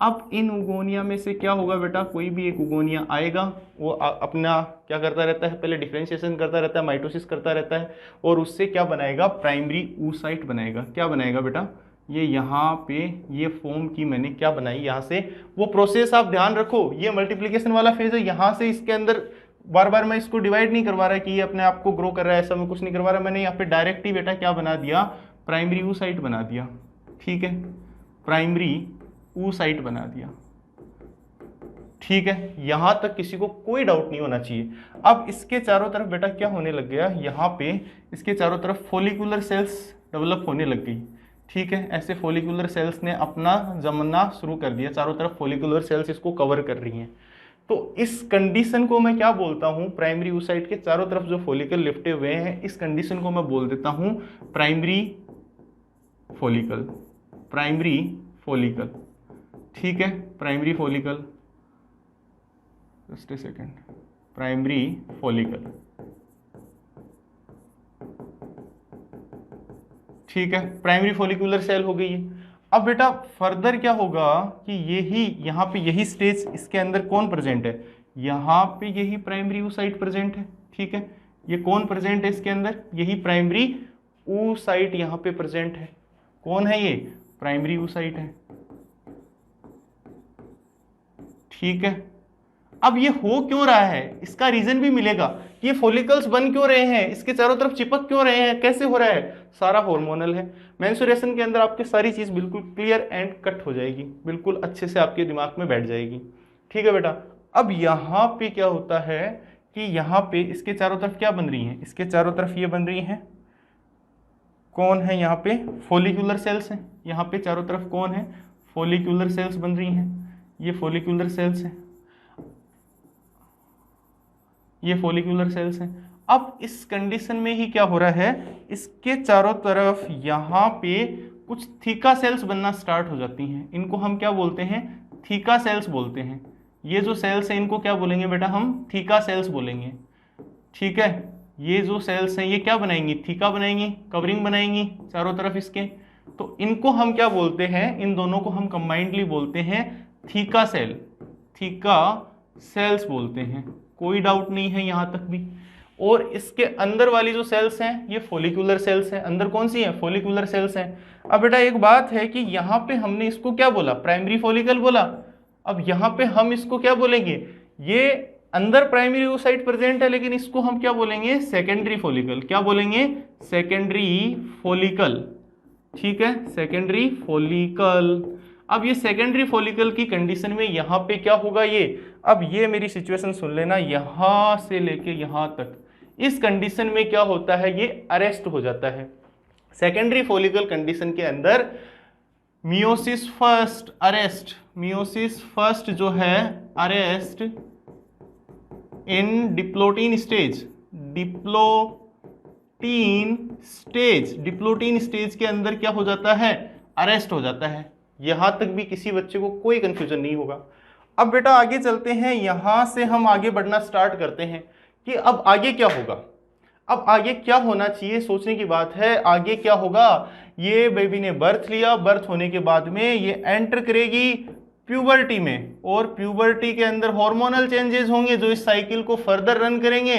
A: अब इन उगोनिया में से क्या होगा बेटा? कोई भी एक उगोनिया आएगा, वो अपना क्या करता रहता है? पहले डिफ्रेंशिएशन करता रहता है, माइटोसिस करता रहता है, और उससे क्या बनाएगा? प्राइमरी oocyte बनाएगा। क्या बनाएगा बेटा? ये यहाँ पे ये फॉर्म की मैंने क्या बनाई यहाँ से, वो प्रोसेस आप ध्यान रखो, ये मल्टीप्लीकेशन वाला फेज है। यहाँ से इसके अंदर बार बार मैं इसको डिवाइड नहीं करवा रहा कि ये अपने आप को ग्रो कर रहा है, ऐसा मैं कुछ नहीं करवा रहा। मैंने यहाँ पे डायरेक्ट ही बेटा क्या बना दिया? प्राइमरी oocyte बना दिया। ठीक है, प्राइमरी oocyte बना दिया। ठीक है, यहां तक किसी को कोई डाउट नहीं होना चाहिए। अब इसके चारों तरफ बेटा क्या होने लग गया? यहाँ पे इसके चारों तरफ फॉलिकुलर सेल्स डेवलप होने लग गई। ठीक है, ऐसे फॉलिकुलर सेल्स ने अपना जमना शुरू कर दिया, चारों तरफ फॉलिकुलर सेल्स इसको कवर कर रही हैं। तो इस कंडीशन को मैं क्या बोलता हूं? प्राइमरी oocyte के चारों तरफ जो फॉलिकल लिपटे हुए हैं, इस कंडीशन को मैं बोल देता हूं प्राइमरी फॉलिकल। Primary follicle. ठीक है, primary follicle, just a second, primary follicle. ठीक है, प्राइमरी फॉलिकुलर सेल हो गई है। अब बेटा फर्दर क्या होगा कि यही यहाँ पे यही स्टेज, इसके अंदर कौन प्रेजेंट है? यहाँ पे यही प्राइमरी oocyte प्रेजेंट है। ठीक है, ये कौन प्रेजेंट है इसके अंदर? यही प्राइमरी oocyte यहाँ पे प्रेजेंट है। कौन है ये? प्राइमरी oocyte है। ठीक है, अब ये हो क्यों रहा है इसका रीजन भी मिलेगा कि ये फॉलिकल्स बन क्यों रहे हैं, इसके चारों तरफ चिपक क्यों रहे हैं, कैसे हो रहा है? सारा हार्मोनल है। मेंस्ट्रुएशन के अंदर आपके सारी चीज बिल्कुल क्लियर एंड कट हो जाएगी, बिल्कुल अच्छे से आपके दिमाग में बैठ जाएगी। ठीक है बेटा, अब यहाँ पे क्या होता है कि यहाँ पे इसके चारों तरफ क्या बन रही है? इसके चारों तरफ ये बन रही है, कौन है यहाँ पे? फॉलिकुलर सेल्स हैं। यहाँ पे चारों तरफ कौन है? फॉलिकुलर सेल्स बन रही हैं। ये फॉलिकुलर सेल्स हैं, ये फॉलिकुलर सेल्स हैं। अब इस कंडीशन में ही क्या हो रहा है? इसके चारों तरफ यहाँ पे कुछ थीका सेल्स बनना स्टार्ट हो जाती हैं। इनको हम क्या बोलते हैं? थीका सेल्स बोलते हैं। ये जो सेल्स हैं इनको क्या बोलेंगे बेटा? हम थीका सेल्स बोलेंगे। ठीक है, ये जो सेल्स हैं ये क्या बनाएंगी? थीका बनाएंगी, कवरिंग बनाएंगी चारों तरफ इसके। तो इनको हम क्या बोलते हैं? इन दोनों को हम कंबाइंडली बोलते हैं थीका सेल, थीका सेल्स बोलते हैं। कोई डाउट नहीं है यहाँ तक भी। और इसके अंदर वाली जो सेल्स हैं ये फॉलिकुलर सेल्स हैं। अंदर कौन सी हैं? फॉलिकुलर सेल्स हैं। अब बेटा एक बात है कि यहाँ पे हमने इसको क्या बोला? प्राइमरी फॉलिकल बोला। अब यहाँ पे हम इसको क्या बोलेंगे? ये अंदर प्राइमरी oocyte प्रेजेंट है, लेकिन इसको हम क्या बोलेंगे? Secondary follicle. क्या बोलेंगे? Secondary follicle. ठीक है, सेकेंडरी फॉलिकल। अब ये सेकेंडरी फॉलिकल की कंडीशन में यहाँ पे क्या होगा? ये अब ये मेरी सिचुएशन सुन लेना, यहाँ से लेके यहाँ तक इस कंडीशन में क्या होता है? ये अरेस्ट हो जाता है। सेकेंडरी फॉलिकल कंडीशन के अंदर meiosis first arrest, meiosis first जो है arrest in diplotene stage, diplotene stage, diplotene stage के अंदर क्या हो जाता है? अरेस्ट हो जाता है। यहां तक भी किसी बच्चे को कोई कंफ्यूजन नहीं होगा। अब बेटा आगे चलते हैं, यहां से हम आगे बढ़ना स्टार्ट करते हैं कि अब आगे क्या होगा। अब आगे क्या होना चाहिए, सोचने की बात है। आगे क्या होगा? ये बेबी ने बर्थ लिया, बर्थ होने के बाद में ये एंटर करेगी प्यूबर्टी में, और प्यूबर्टी के अंदर हार्मोनल चेंजेस होंगे जो इस साइकिल को फर्दर रन करेंगे।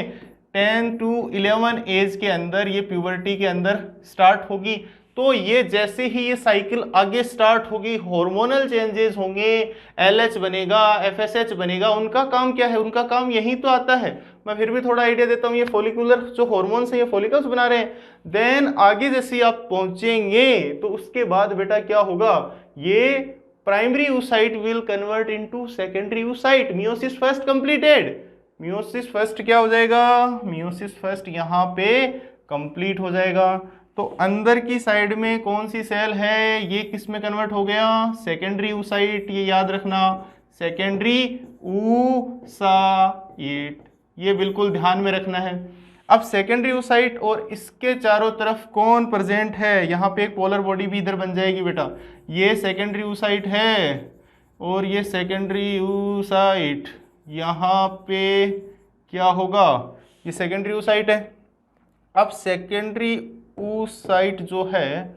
A: 10 to 11 एज के अंदर ये प्यूबर्टी के अंदर स्टार्ट होगी। तो ये जैसे ही ये साइकिल आगे स्टार्ट होगी, हार्मोनल चेंजेस होंगे, LH बनेगा, FSH बनेगा। उनका काम क्या है? उनका काम यही तो आता है। मैं फिर भी थोड़ा आइडिया देता हूँ। ये फॉलिकुलर जो हार्मोन्स हैं ये फॉलिकल्स बना रहे हैं। देन आगे जैसे आप पहुंचेंगे तो उसके बाद बेटा क्या होगा? ये primary oocyte will convert into secondary oocyte। Meiosis first completed. Meiosis first क्या हो जाएगा? मियोसिस फर्स्ट यहाँ पे कंप्लीट हो जाएगा। तो अंदर की साइड में कौन सी सेल है? ये किस में कन्वर्ट हो गया? Secondary oocyte। ये याद रखना, सेकेंडरी oocyte, ये बिल्कुल ध्यान में रखना है। अब सेकेंडरी oocyte और इसके चारों तरफ कौन प्रेजेंट है? यहाँ पे एक पोलर बॉडी भी इधर बन जाएगी बेटा। ये सेकेंडरी oocyte है और ये सेकेंडरी oocyte। यहाँ पे क्या होगा? ये सेकेंडरी oocyte है। अब सेकेंडरी oocyte जो है,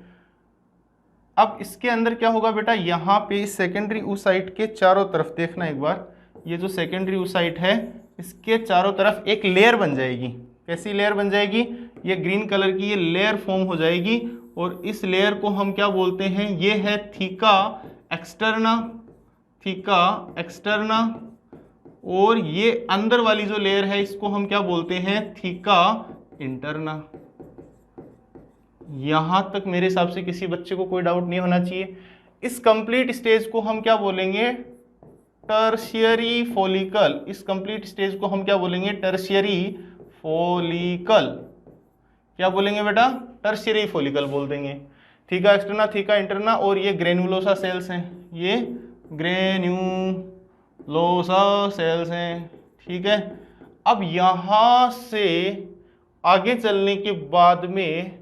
A: अब इसके अंदर क्या होगा बेटा? यहाँ पे इस सेकेंडरी oocyte के चारों तरफ देखना एक बार, ये जो सेकेंडरी oocyte है इसके चारों तरफ एक लेयर बन जाएगी। कैसी लेयर बन जाएगी? ये ग्रीन कलर की ये लेयर फॉर्म हो जाएगी, और इस लेयर को हम क्या बोलते हैं? ये है थीका एक्सटर्ना, थीका एक्सटर्ना। और ये अंदर वाली जो लेयर है इसको हम क्या बोलते हैं? Theca interna. यहां तक मेरे हिसाब से किसी बच्चे को कोई डाउट नहीं होना चाहिए। इस कंप्लीट स्टेज को हम क्या बोलेंगे? Tertiary follicle. इस कंप्लीट स्टेज को हम क्या बोलेंगे? Tertiary follicle. क्या बोलेंगे बेटा? टर्शियरी फॉलिकल बोल देंगे। थीका एक्सटर्ना, थीका इंटरना, और ये ग्रेनुलोसा सेल्स हैं, ये ग्रेन्यूलोसा सेल्स हैं। ठीक है। अब यहाँ से आगे चलने के बाद में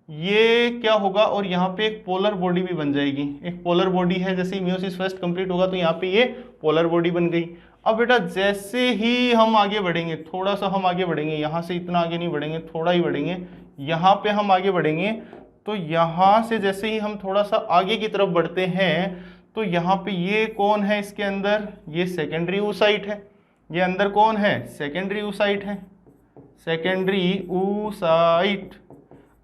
A: ये क्या होगा? और यहाँ पे एक पोलर बॉडी भी बन जाएगी। एक पोलर बॉडी है, जैसे मियोसिस फर्स्ट कंप्लीट होगा तो यहाँ पे ये पोलर बॉडी बन गई। अब बेटा जैसे ही हम आगे बढ़ेंगे, थोड़ा सा हम आगे बढ़ेंगे, यहाँ से इतना आगे नहीं बढ़ेंगे, थोड़ा ही बढ़ेंगे, यहाँ पे हम आगे बढ़ेंगे। तो यहाँ से जैसे ही हम थोड़ा सा आगे की तरफ बढ़ते हैं तो यहाँ पे ये कौन है? इसके अंदर ये सेकेंडरी oocyte है। ये अंदर कौन है? सेकेंडरी oocyte है, सेकेंडरी oocyte।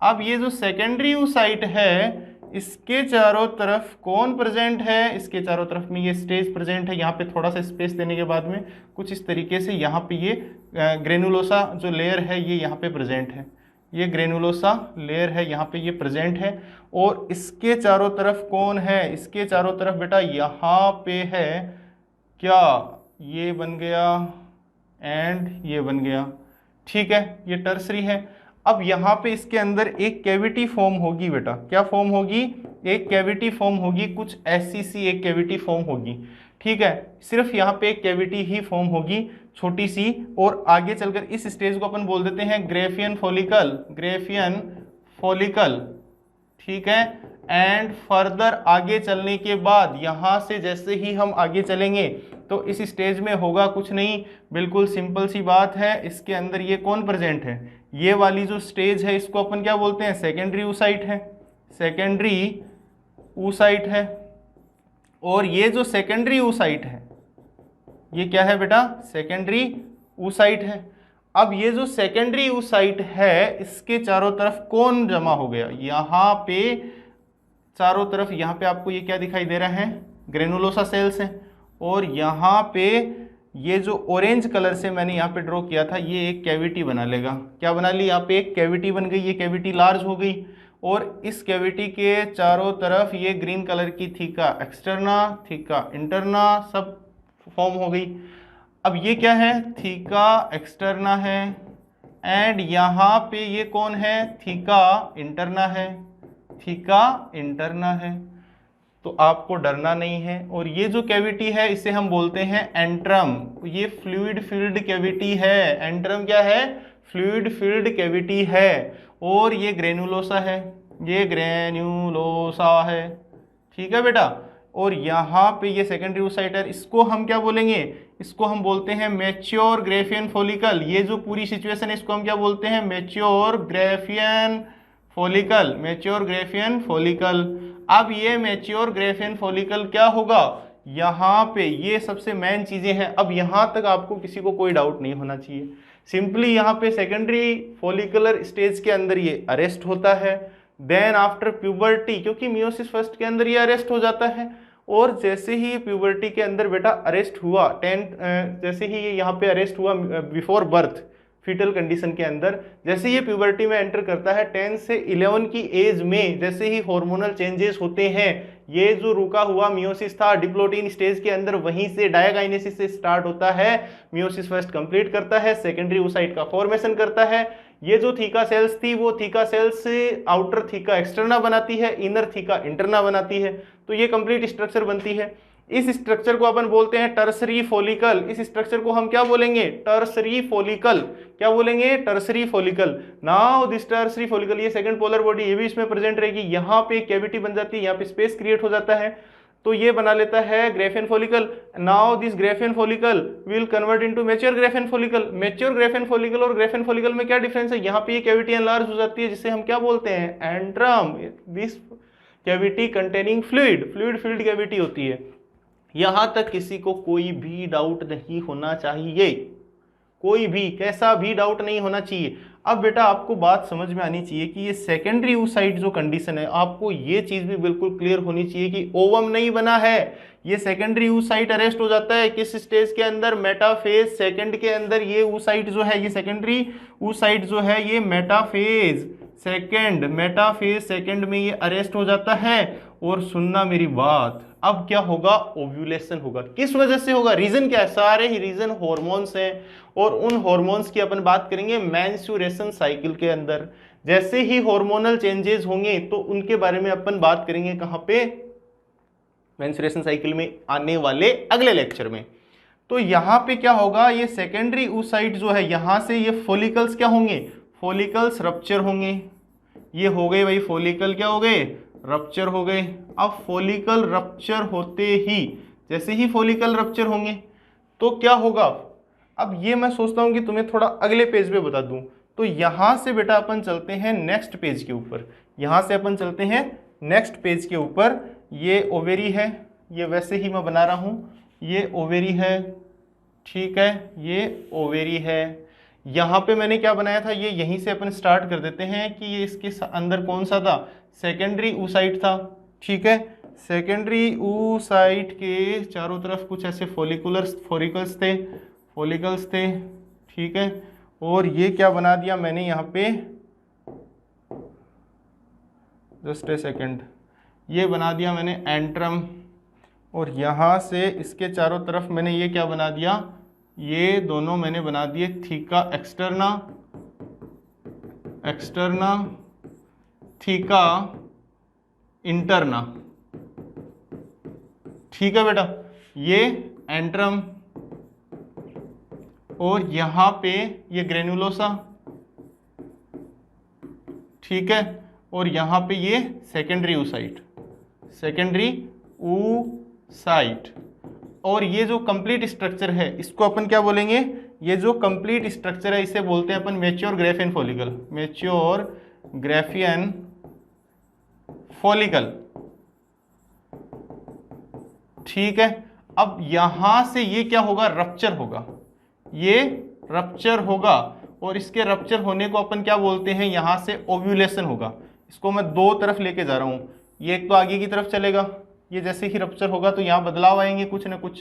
A: अब ये जो सेकेंडरी oocyte है इसके चारों तरफ कौन प्रेजेंट है? इसके चारों तरफ में ये स्टेज प्रेजेंट है। यहाँ पे थोड़ा सा स्पेस देने के बाद में कुछ इस तरीके से यहाँ पे ये ग्रेनुलोसा जो लेयर है ये यहाँ पे प्रेजेंट है। ये ग्रेनुलोसा लेयर है, यहाँ पे ये प्रेजेंट है। और इसके चारों तरफ कौन है? इसके चारों तरफ बेटा यहाँ पे है क्या? ये बन गया एंड ये बन गया। ठीक है, ये टर्सरी है। अब यहाँ पे इसके अंदर एक कैविटी फॉर्म होगी बेटा। क्या फॉर्म होगी? एक कैविटी फॉर्म होगी, कुछ ऐसी सी एक कैविटी फॉर्म होगी। ठीक है, सिर्फ यहाँ पे एक कैविटी ही फॉर्म होगी, छोटी सी। और आगे चलकर इस स्टेज को अपन बोल देते हैं ग्रेफियन फॉलिकल, ग्रेफियन फॉलिकल। ठीक है। एंड फर्दर आगे चलने के बाद यहाँ से जैसे ही हम आगे चलेंगे तो इस स्टेज में होगा कुछ नहीं, बिल्कुल सिंपल सी बात है। इसके अंदर ये कौन प्रेजेंट है? ये वाली जो स्टेज है इसको अपन क्या बोलते हैं? सेकेंडरी oocyte है, सेकेंडरी oocyte है। और ये जो सेकेंडरी oocyte है ये क्या है बेटा? सेकेंडरी oocyte है। अब ये जो सेकेंडरी oocyte है इसके चारों तरफ कौन जमा हो गया, यहाँ पे चारों तरफ, यहाँ पे आपको ये क्या दिखाई दे रहा है, ग्रेनुलोसा सेल्स हैं। और यहाँ पे ये जो ऑरेंज कलर से मैंने यहाँ पे ड्रॉ किया था ये एक कैविटी बना लेगा। क्या बना ली, यहाँ पे एक कैविटी बन गई, ये कैविटी लार्ज हो गई और इस कैविटी के चारों तरफ ये ग्रीन कलर की थीका एक्सटर्ना थीका इंटरना सब फॉर्म हो गई। अब ये क्या है, थीका एक्सटर्ना है एंड यहाँ पे ये कौन है, थीका इंटरना है, थीका इंटरना है। तो आपको डरना नहीं है। और ये जो कैविटी है इसे हम बोलते हैं एंट्रम, ये फ्लूइड फिल्ड कैविटी है। एंट्रम क्या है, फ्लूइड फिल्ड कैविटी है। और ये ग्रेनुलोसा है, ये ग्रेन्युलोसा है, ठीक है बेटा। और यहाँ पे ये सेकेंडरी oocyte है, इसको हम क्या बोलेंगे, इसको हम बोलते हैं मैच्योर ग्रेफियन फॉलिकल। ये जो पूरी सिचुएशन है इसको हम क्या बोलते हैं, mature Graafian follicle, mature Graafian follicle. अब ये मैच्योर ग्रेफियन फॉलिकल क्या होगा, यहाँ पे ये सबसे मेन चीजें हैं। अब यहाँ तक आपको किसी को कोई डाउट नहीं होना चाहिए। सिंपली यहाँ पे सेकेंडरी फॉलिकुलर स्टेज के अंदर ये अरेस्ट होता है, देन आफ्टर प्यूबर्टी, क्योंकि मियोसिस फर्स्ट के अंदर ये अरेस्ट हो जाता है। और जैसे ही प्यूबर्टी के अंदर बेटा अरेस्ट हुआ, जैसे ही ये यहाँ पे अरेस्ट हुआ बिफोर बर्थ फीटल कंडीशन के अंदर, जैसे ये प्यूबर्टी में एंटर करता है 10 से 11 की एज में, जैसे ही हार्मोनल चेंजेस होते हैं, ये जो रुका हुआ मियोसिस था डिप्लोटीन स्टेज के अंदर, वहीं से डायगाइनेसिस से स्टार्ट होता है, मियोसिस फर्स्ट कंप्लीट करता है, सेकेंडरी oocyte का फॉर्मेशन करता है। ये जो थीका सेल्स थी वो थीका सेल्स से आउटर थीका एक्सटर्ना बनाती है, इनर थीका इंटरना बनाती है, तो ये कंप्लीट स्ट्रक्चर बनती है। इस स्ट्रक्चर को अपन बोलते हैं टर्सरी फॉलिकल। इस स्ट्रक्चर को हम क्या बोलेंगे, टर्सरी फॉलिकल। क्या बोलेंगे, tertiary follicle. Now this tertiary follicle, ये सेकंड पोलर बॉडी ये भी इसमें प्रेजेंट रहेगी। यहाँ पे कैविटी बन जाती है, यहाँ पे स्पेस क्रिएट हो जाता है, तो ये बना लेता है Graafian follicle. Now this Graafian follicle will convert into mature Graafian follicle. Mature Graafian follicle और ग्रेफियन फॉलिकल में क्या डिफरेंस है, यहाँ पे ये कैविटी एनलार्ज हो जाती है जिसे हम क्या बोलते हैं, antrum. This cavity containing fluid, fluid filled cavity होती है। यहां तक किसी को कोई भी डाउट नहीं होना चाहिए, कोई भी कैसा भी डाउट नहीं होना चाहिए। अब बेटा आपको बात समझ में आनी चाहिए कि ये सेकेंडरी oocyte जो कंडीशन है, आपको ये चीज भी बिल्कुल क्लियर होनी चाहिए कि ओवम नहीं बना है। ये सेकेंडरी oocyte अरेस्ट हो जाता है किस स्टेज के अंदर, मेटाफेज सेकंड के अंदर। ये oocyte जो है, ये सेकेंडरी oocyte जो है, ये मेटाफेज सेकंड, मेटाफेज सेकंड में ये अरेस्ट हो जाता है। और सुनना मेरी बात, अब क्या होगा, ओव्यूलेशन होगा। किस वजह से होगा, रीजन क्या है, सारे ही रीजन हॉर्मोन्स हैं। और उन हॉर्मोन्स की अपन बात करेंगे मेंस्ट्रुएशन साइकिल के अंदर। जैसे ही हार्मोनल चेंजेस होंगे तो उनके बारे में अपन बात करेंगे कहां पे, मेंस्ट्रुएशन साइकिल में आने वाले अगले लेक्चर में। तो यहां पे क्या होगा, ये सेकेंडरी oocyte जो है, यहां से ये फॉलिकल्स क्या होंगे, फॉलिकल्स रप्चर होंगे। ये हो गए भाई फॉलिकल क्या हो गए, रप्चर हो गए। अब फॉलिकल रप्चर होते ही, जैसे ही फॉलिकल रप्चर होंगे तो क्या होगा, अब ये मैं सोचता हूं कि तुम्हें थोड़ा अगले पेज पे बता दूं। तो यहां से बेटा अपन चलते हैं नेक्स्ट पेज के ऊपर, यहां से अपन चलते हैं नेक्स्ट पेज के ऊपर। ये ओवेरी है, ये वैसे ही मैं बना रहा हूं, ये ओवेरी है, ठीक है, ये ओवेरी है। यहाँ पे मैंने क्या बनाया था, ये यहीं से अपन स्टार्ट कर देते हैं कि ये इसके अंदर कौन सा था, सेकेंडरी oocyte था, ठीक है। सेकेंडरी oocyte के चारों तरफ कुछ ऐसे फॉलिकल्स थे, ठीक है। और ये क्या बना दिया मैंने यहाँ पे, जस्ट ए सेकेंड, ये बना दिया मैंने एंट्रम। और यहाँ से इसके चारों तरफ मैंने ये क्या बना दिया, ये दोनों मैंने बना दिए थीका एक्सटर्ना, थीका इंटरना, ठीक है बेटा। ये एंट्रम और यहाँ पे ये ग्रेनुलोसा, ठीक है। और यहाँ पे ये सेकेंडरी oocyte। और ये जो कंप्लीट स्ट्रक्चर है इसको अपन क्या बोलेंगे, ये जो कंप्लीट स्ट्रक्चर है इसे बोलते हैं अपन mature Graafian follicle, mature Graafian follicle, ठीक है। अब यहां से ये क्या होगा, रप्चर होगा, ये रप्चर होगा। और इसके रप्चर होने को अपन क्या बोलते हैं, यहाँ से ओव्यूलेशन होगा। इसको मैं दो तरफ लेके जा रहा हूँ, ये एक तो आगे की तरफ चलेगा, ये जैसे ही रप्चर होगा तो यहाँ बदलाव आएंगे, कुछ ना कुछ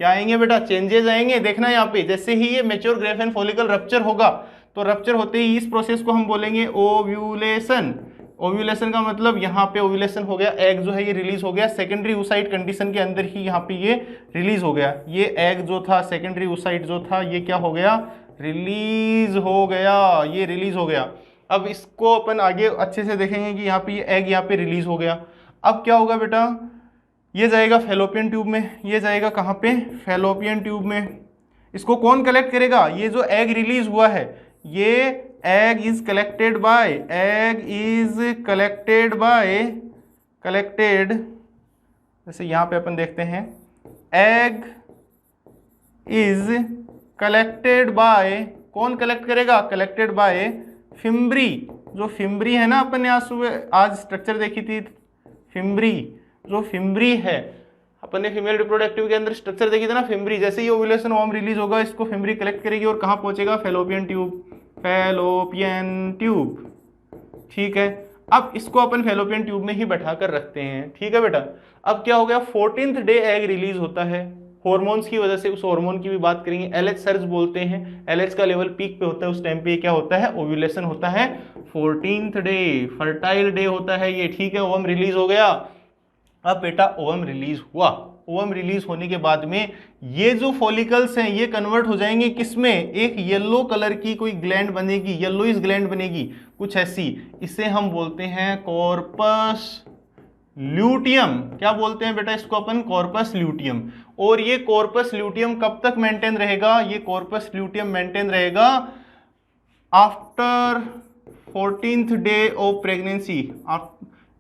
A: क्या आएंगे बेटा, चेंजेस आएंगे। देखना यहाँ पे जैसे ही ये मैच्योर ग्रेफेन फॉलिकल रप्चर होगा तो रप्चर होते ही इस प्रोसेस को हम बोलेंगे ओव्यूलेशन। ओव्यूलेशन का मतलब यहाँ पे ओव्यूलेशन हो गया, एग जो है ये रिलीज हो गया, सेकेंडरी oocyte कंडीशन के अंदर ही यहाँ पे ये रिलीज हो गया। ये एग जो था, सेकेंडरी oocyte जो था, ये क्या हो गया, रिलीज हो गया, ये रिलीज हो गया। अब इसको अपन आगे अच्छे से देखेंगे कि यहाँ पे ये एग यहाँ पे रिलीज हो गया। अब क्या होगा बेटा, ये जाएगा फैलोपियन ट्यूब में, ये जाएगा कहाँ पे, फैलोपियन ट्यूब में। इसको कौन कलेक्ट करेगा, ये जो एग रिलीज हुआ है, ये egg is collected by, egg is collected, जैसे यहाँ पे अपन देखते हैं, एग इज कलेक्टेड बाय, कौन कलेक्ट करेगा, कलेक्टेड बाय फिम्ब्री। जो फिम्ब्री है ना, अपन ने आज स्ट्रक्चर देखी थी, फिम्ब्री, जो फिम्ब्री है, अपन ने फीमेल रिप्रोडक्टिव के अंदर स्ट्रक्चर देखी थी ना, फिम्ब्री। जैसे ही ओव्यूलेशन ओवम रिलीज होगा, इसको फिम्ब्री कलेक्ट करेगी और कहाँ पहुंचेगा, फैलोपियन ट्यूब, फैलोपियन ट्यूब, ठीक है। अब इसको अपन फैलोपियन ट्यूब में ही बैठा कर रखते हैं, ठीक है बेटा। अब क्या हो गया, 14th डे एग रिलीज होता है हॉर्मोन्स की वजह से, उस हार्मोन की भी बात करेंगे, LH सर्ज बोलते हैं, LH का लेवल पीक पे होता है, उस टाइम पे क्या होता है, ओव्यूलेशन होता है। 14th डे फर्टाइल डे होता है ये, ठीक है, ओवम रिलीज हो गया। अब बेटा ओवम रिलीज हुआ, ओवम रिलीज होने के बाद में ये जो फॉलिकल्स हैं ये कन्वर्ट हो जाएंगे किसमें, एक येलो कलर की कोई ग्लैंड बनेगी, येलोइश ग्लैंड बनेगी कुछ ऐसी, इसे हम बोलते हैं कॉर्पस ल्यूटियम। क्या बोलते हैं बेटा इसको अपन, कॉर्पस ल्यूटियम। और ये कॉर्पस ल्यूटियम कब तक मेंटेन रहेगा, ये कॉर्पस ल्यूटियम मेंटेन रहेगा after 14th day of pregnancy.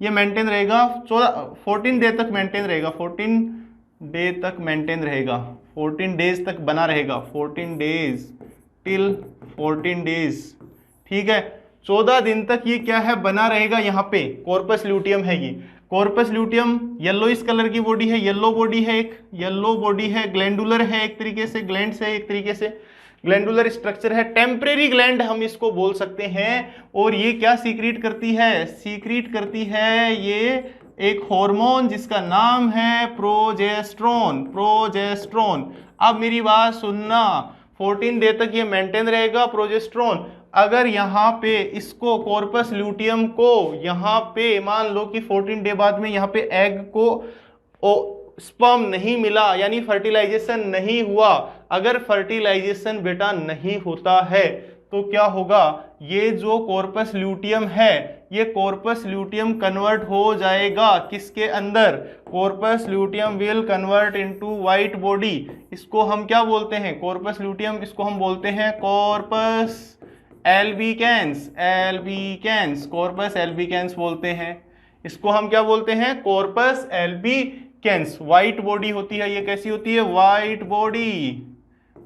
A: ये मेंटेन रहेगा 14 डे तक मेंटेन रहेगा, 14 डे तक मेंटेन रहेगा, 14 डेज तक बना रहेगा, 14 डेज टिल 14 डेज, ठीक है, 14 दिन तक ये क्या है, बना रहेगा। यहाँ पे कॉर्पस ल्यूटियम है, ये कॉर्पस ल्यूटियम येलोइश कलर की बॉडी है, येलो बॉडी है, एक येलो बॉडी है, ग्लैंडुलर है एक तरीके से, ग्लैंड्स है एक तरीके से, ग्लैंडुलर स्ट्रक्चर है, टेम्परेरी ग्लैंड हम इसको बोल सकते हैं। और ये क्या सीक्रेट करती है, सीक्रेट करती है ये एक हार्मोन जिसका नाम है प्रोजेस्टेरोन, प्रोजेस्टेरोन। अब मेरी बात सुनना, 14 डे तक ये मेंटेन रहेगा प्रोजेस्टेरोन। अगर यहाँ पे इसको कॉर्पस ल्यूटियम को यहाँ पे मान लो कि 14 डे बाद में यहाँ पे एग को स्पर्म नहीं मिला, यानी फर्टिलाइजेशन नहीं हुआ, अगर फर्टिलाइजेशन बेटा नहीं होता है तो क्या होगा, ये जो कॉर्पस ल्यूटियम है, ये कॉर्पस ल्यूटियम कन्वर्ट हो जाएगा किसके अंदर, corpus luteum will convert into white body. इसको हम क्या बोलते हैं, कॉर्पस ल्यूटियम, इसको हम बोलते हैं corpus albicans, albicans, corpus albicans बोलते हैं। इसको हम क्या बोलते हैं, कॉर्पस एल्बिकेंस। व्हाइट बॉडी होती है, ये कैसी होती है, व्हाइट बॉडी।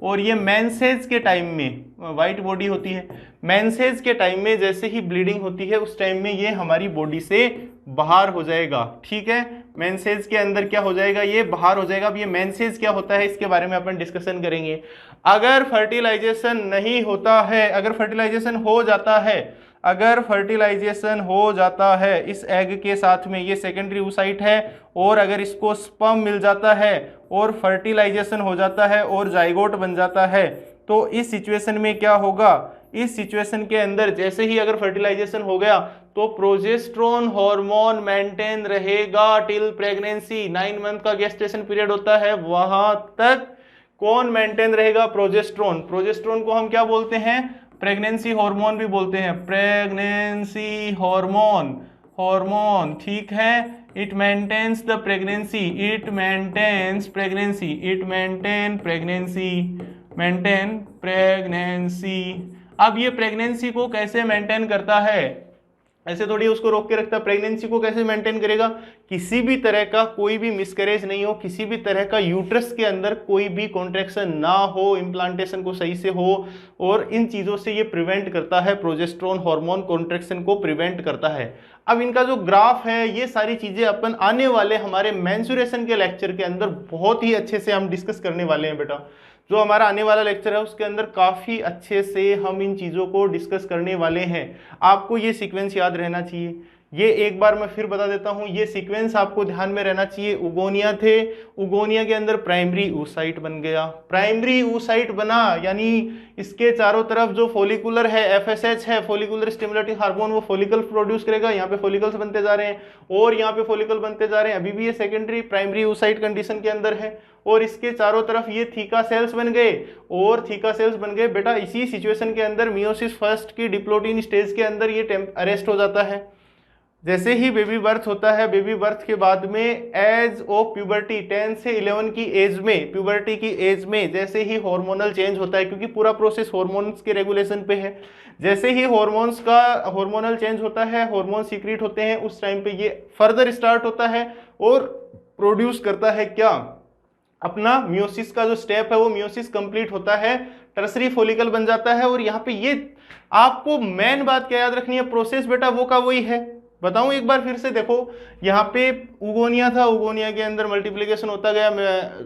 A: और ये मेंसेज के टाइम में व्हाइट बॉडी होती है, मेंसेज के टाइम में जैसे ही ब्लीडिंग होती है उस टाइम में ये हमारी बॉडी से बाहर हो जाएगा, ठीक है, मेंसेज के अंदर क्या हो जाएगा, ये बाहर हो जाएगा। अब ये मेंसेज क्या होता है इसके बारे में अपन डिस्कशन करेंगे। अगर फर्टिलाइजेशन नहीं होता है, अगर फर्टिलाइजेशन हो जाता है, अगर फर्टिलाइजेशन हो जाता है इस एग के साथ में, ये सेकेंडरी oocyte है, और अगर इसको स्पर्म मिल जाता है और फर्टिलाइजेशन हो जाता है और जाइगोट बन जाता है, तो इस सिचुएशन में क्या होगा, इस सिचुएशन के अंदर जैसे ही अगर फर्टिलाइजेशन हो गया तो प्रोजेस्टेरोन हार्मोन मेंटेन रहेगा टिल प्रेगनेंसी। 9 मंथ का गेस्टेशन पीरियड होता है, वहां तक कौन मेंटेन रहेगा, प्रोजेस्टेरोन। प्रोजेस्टेरोन को हम क्या बोलते हैं, प्रेगनेंसी हार्मोन भी बोलते हैं, प्रेगनेंसी हार्मोन, हार्मोन, ठीक है। It maintains the pregnancy, it maintains pregnancy, it maintain pregnancy, maintain pregnancy. अब ये प्रेगनेंसी को कैसे मेंटेन करता है, ऐसे थोड़ी उसको रोक के रखता है, प्रेगनेंसी को कैसे मेंटेन करेगा किसी भी तरह का कोई भी मिसकैरेज नहीं हो, किसी भी तरह का यूट्रस के अंदर कोई भी कॉन्ट्रैक्शन ना हो, इम्प्लांटेशन को सही से हो, और इन चीज़ों से ये प्रिवेंट करता है, प्रोजेस्टेरोन हार्मोन कॉन्ट्रैक्शन को प्रिवेंट करता है। अब इनका जो ग्राफ है, ये सारी चीज़ें अपन आने वाले हमारे मेंस्ट्रुएशन के लेक्चर के अंदर बहुत ही अच्छे से हम डिस्कस करने वाले हैं बेटा। जो हमारा आने वाला लेक्चर है उसके अंदर काफ़ी अच्छे से हम इन चीज़ों को डिस्कस करने वाले हैं। आपको ये सीक्वेंस याद रहना चाहिए। ये एक बार मैं फिर बता देता हूं, ये सीक्वेंस आपको ध्यान में रहना चाहिए। उगोनिया थे, उगोनिया के अंदर प्राइमरी oocyte बन गया, प्राइमरी oocyte बना यानी इसके चारों तरफ जो फॉलिकुलर है, FSH है, फॉलिकुलर स्टिमुलेटिंग हार्मोन, वो फॉलिकल प्रोड्यूस करेगा। यहाँ पे फॉलिकल्स बनते जा रहे हैं और यहाँ पे फॉलिकल बनते जा रहे हैं। अभी भी ये सेकेंडरी प्राइमरी oocyte कंडीशन के अंदर है और इसके चारों तरफ ये थीका सेल्स बन गए और थीका सेल्स बन गए। बेटा इसी सिचुएशन के अंदर मियोसिस फर्स्ट की डिप्लोटिन स्टेज के अंदर ये अरेस्ट हो जाता है। जैसे ही बेबी बर्थ होता है, बेबी बर्थ के बाद में एज ऑफ प्यूबर्टी 10 से 11 की एज में, प्यूबर्टी की एज में जैसे ही हार्मोनल चेंज होता है, क्योंकि पूरा प्रोसेस हार्मोन्स के रेगुलेशन पे है, जैसे ही हार्मोन्स का हार्मोनल चेंज होता है, हार्मोन सीक्रेट होते हैं, उस टाइम पे ये फर्दर स्टार्ट होता है और प्रोड्यूस करता है क्या, अपना मियोसिस का जो स्टेप है वो मियोसिस कंप्लीट होता है, टर्सरी फॉलिकल बन जाता है। और यहाँ पे ये आपको मेन बात क्या याद रखनी है, प्रोसेस बेटा वो का वही है। बताऊं एक बार फिर से, देखो यहाँ पे उगोनिया था, उगोनिया के अंदर मल्टीप्लिकेशन होता गया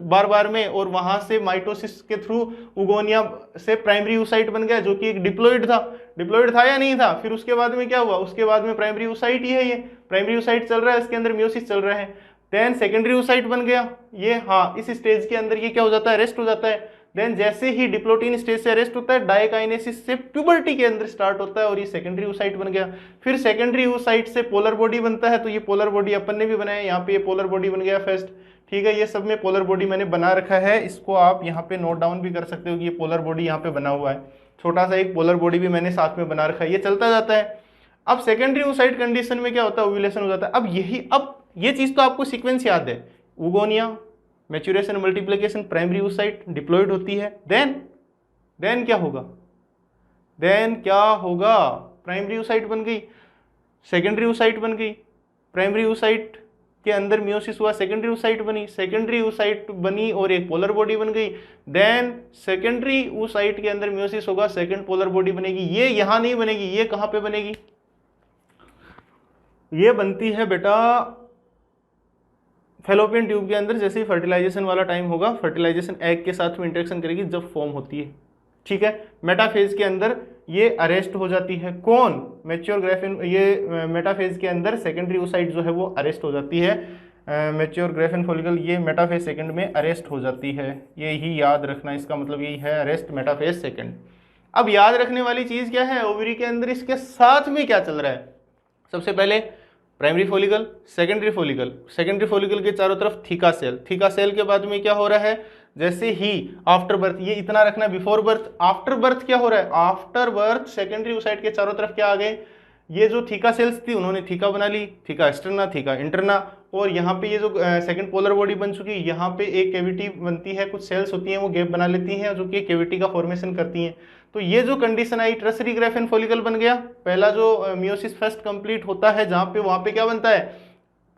A: बार बार में, और वहां से माइटोसिस के थ्रू उगोनिया से प्राइमरी oocyte बन गया जो कि एक डिप्लॉइड था। डिप्लॉइड था या नहीं था? फिर उसके बाद में क्या हुआ, उसके बाद में प्राइमरी oocyte ही है, ये प्राइमरी oocyte चल रहा है, इसके अंदर मियोसिस चल रहा है। देन सेकेंडरी oocyte बन गया ये, हाँ इस स्टेज के अंदर ये क्या हो जाता है, रेस्ट हो जाता है। देन जैसे ही डिप्लोटिन स्टेज से अरेस्ट होता है, डायकाइनेसिस से प्यूबर्टी के अंदर स्टार्ट होता है और ये सेकेंडरी oocyte बन गया। फिर सेकेंडरी oocyte से पोलर बॉडी बनता है, तो ये पोलर बॉडी अपन ने भी बनाया, यहाँ पे ये पोलर बॉडी बन गया फर्स्ट, ठीक है। ये सब में पोलर बॉडी मैंने बना रखा है, इसको आप यहाँ पे नोट डाउन भी कर सकते हो कि ये पोलर बॉडी यहाँ पे बना हुआ है, छोटा सा एक पोलर बॉडी भी मैंने साथ में बना रखा है, ये चलता जाता है। अब सेकेंडरी oocyte कंडीशन में क्या होता है, ओव्यूलेशन हो जाता है। अब ये चीज तो आपको सीक्वेंस याद है, oogonia, maturation, multiplication, primary oocyte diploid होती है। देन क्या होगा, प्राइमरी oocyte बन गई, सेकेंडरी oocyte बन गई, प्राइमरी oocyte के अंदर मियोसिस हुआ, सेकेंडरी oocyte बनी, सेकेंडरी oocyte बनी और एक पोलर बॉडी बन गई। देन सेकेंडरी oocyte के अंदर मियोसिस होगा, सेकेंड पोलर बॉडी बनेगी। ये यहां नहीं बनेगी, ये कहां पे बनेगी, ये बनती है बेटा फैलोपियन ट्यूब के अंदर। जैसे ही फर्टिलाइजेशन वाला टाइम होगा, फर्टिलाइजेशन एग के साथ में इंटरेक्शन करेगी जब फॉर्म होती है, ठीक है। मेटाफेज के अंदर ये अरेस्ट हो जाती है, कौन, मैच्योर ग्रेफिन, ये मेटाफेज के अंदर सेकेंडरी oocyte जो है वो अरेस्ट हो जाती है, मैच्योर ग्रेफिन फॉलिकल ये मेटाफेज सेकंड में अरेस्ट हो जाती है। यही याद रखना, इसका मतलब यही है, अरेस्ट मेटाफेज सेकंड। अब याद रखने वाली चीज क्या है, ओवरी के अंदर इसके साथ में क्या चल रहा है, सबसे पहले primary follicle, secondary follicle, secondary follicle के चारों तरफ थीका सेल, थीका सेल के बाद में क्या हो रहा है, जैसे ही आफ्टर बर्थ, ये इतना रखना बिफोर बर्थ, आफ्टर बर्थ क्या हो रहा है, आफ्टर बर्थ सेकेंडरी oocyte के चारों तरफ क्या आ गए, ये जो थीका सेल्स थी उन्होंने थीका बना ली, थीका एक्सटर्ना, थीका इंटरना, और यहाँ पे ये जो सेकंड पोलर बॉडी बन चुकी है, यहाँ पे एक कैविटी बनती है, कुछ सेल्स होती हैं वो गैप बना लेती हैं जो कि कैविटी का फॉर्मेशन करती हैं। तो ये जो कंडीशन आई, टर्सरी ग्रेफिन फॉलिकल बन गया, पहला जो मियोसिस फर्स्ट कंप्लीट होता है जहाँ पे, वहाँ पे क्या बनता है,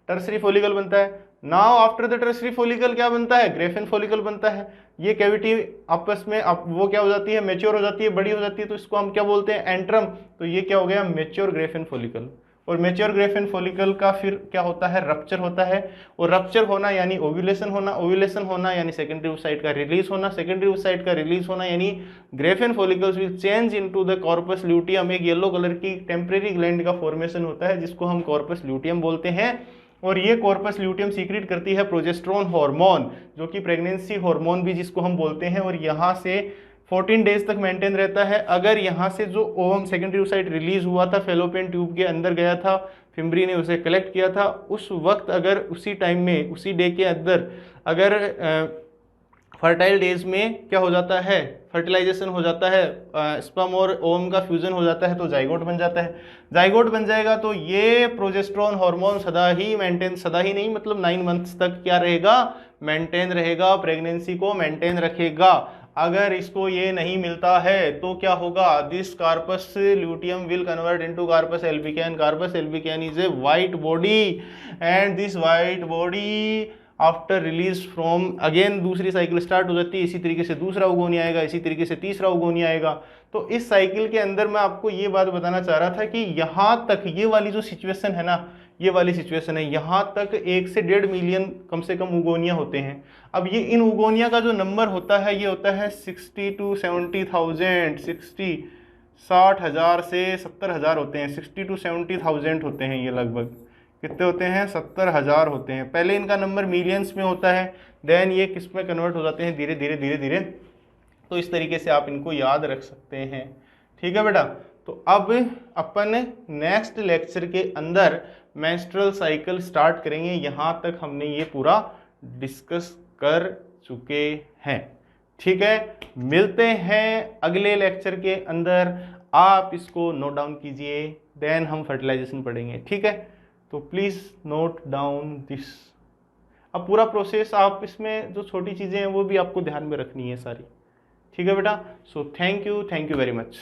A: टर्सरी फॉलिकल बनता है। Now after the tertiary follicle क्या बनता है, ग्रेफिन फॉलिकल बनता है। ये कैविटी आपस में वो क्या हो जाती है, मैच्योर हो जाती है, बड़ी हो जाती है, तो इसको हम क्या बोलते हैं, एंट्रम। तो ये क्या हो गया, मैच्योर ग्रेफिन फॉलिकल। और मैच्योर ग्रेफिन फॉलिकल का फिर क्या होता है, रप्चर होता है, और रप्चर होना यानी ओव्यूलेशन होना, ओव्यूलेशन होना यानी सेकेंडरी oocyte का रिलीज होना, सेकेंडरी oocyte का रिलीज होना यानी Graafian follicles will change into the corpus luteum. एक येलो कलर की टेम्परेरी ग्लैंड का फॉर्मेशन होता है जिसको हम कॉर्पस ल्यूटियम बोलते हैं, और ये कॉर्पस ल्यूटियम सीक्रेट करती है प्रोजेस्टेरोन हार्मोन, जो कि प्रेगनेंसी हार्मोन भी जिसको हम बोलते हैं, और यहाँ से 14 डेज तक मेंटेन रहता है। अगर यहाँ से जो ओवम सेकेंडरी oocyte रिलीज हुआ था, फेलोपियन ट्यूब के अंदर गया था, फिम्बरी ने उसे कलेक्ट किया था, उस वक्त अगर उसी टाइम में, उसी डे के अंदर अगर फर्टाइल डेज में क्या हो जाता है, फर्टिलाइजेशन हो जाता है, स्पर्म और ओवम का फ्यूजन हो जाता है, तो जाइगोट बन जाता है। जाइगोट बन जाएगा तो ये प्रोजेस्टेरोन हार्मोन सदा ही मेंटेन, सदा ही नहीं मतलब 9 मंथ्स तक क्या रहेगा, मेंटेन रहेगा, प्रेगनेंसी को मेंटेन रखेगा। अगर इसको ये नहीं मिलता है तो क्या होगा, this corpus luteum will convert into corpus albicans. Corpus albicans is a white body and this white body after release from, again दूसरी साइकिल स्टार्ट हो जाती है। इसी तरीके से दूसरा उगोनिया आएगा, इसी तरीके से तीसरा उगोनिया आएगा। तो इस साइकिल के अंदर मैं आपको ये बात बताना चाह रहा था कि यहाँ तक ये वाली जो सिचुएशन है ना, ये वाली सिचुएशन है, यहाँ तक 1 से 1.5 मिलियन कम से कम उगोनिया होते हैं। अब ये इन उगोनिया का जो नंबर होता है ये होता है 60 to 70,000, 60,000 से 70,000 होते हैं, 60 to 70,000 होते हैं ये लगभग। कितने होते हैं, 70,000 होते हैं। पहले इनका नंबर मिलियंस में होता है, देन ये किस में कन्वर्ट हो जाते हैं, धीरे धीरे धीरे धीरे। तो इस तरीके से आप इनको याद रख सकते हैं। ठीक है बेटा। तो अब अपन नेक्स्ट लेक्चर के अंदर मेंस्ट्रुअल साइकिल स्टार्ट करेंगे। यहाँ तक हमने ये पूरा डिस्कस कर चुके हैं। ठीक है, मिलते हैं अगले लेक्चर के अंदर। आप इसको नोट डाउन कीजिए, देन हम फर्टिलाइजेशन पढ़ेंगे। ठीक है, तो प्लीज़ नोट डाउन दिस। अब पूरा प्रोसेस आप इसमें जो छोटी चीज़ें हैं वो भी आपको ध्यान में रखनी है सारी। ठीक है बेटा। So thank you very much.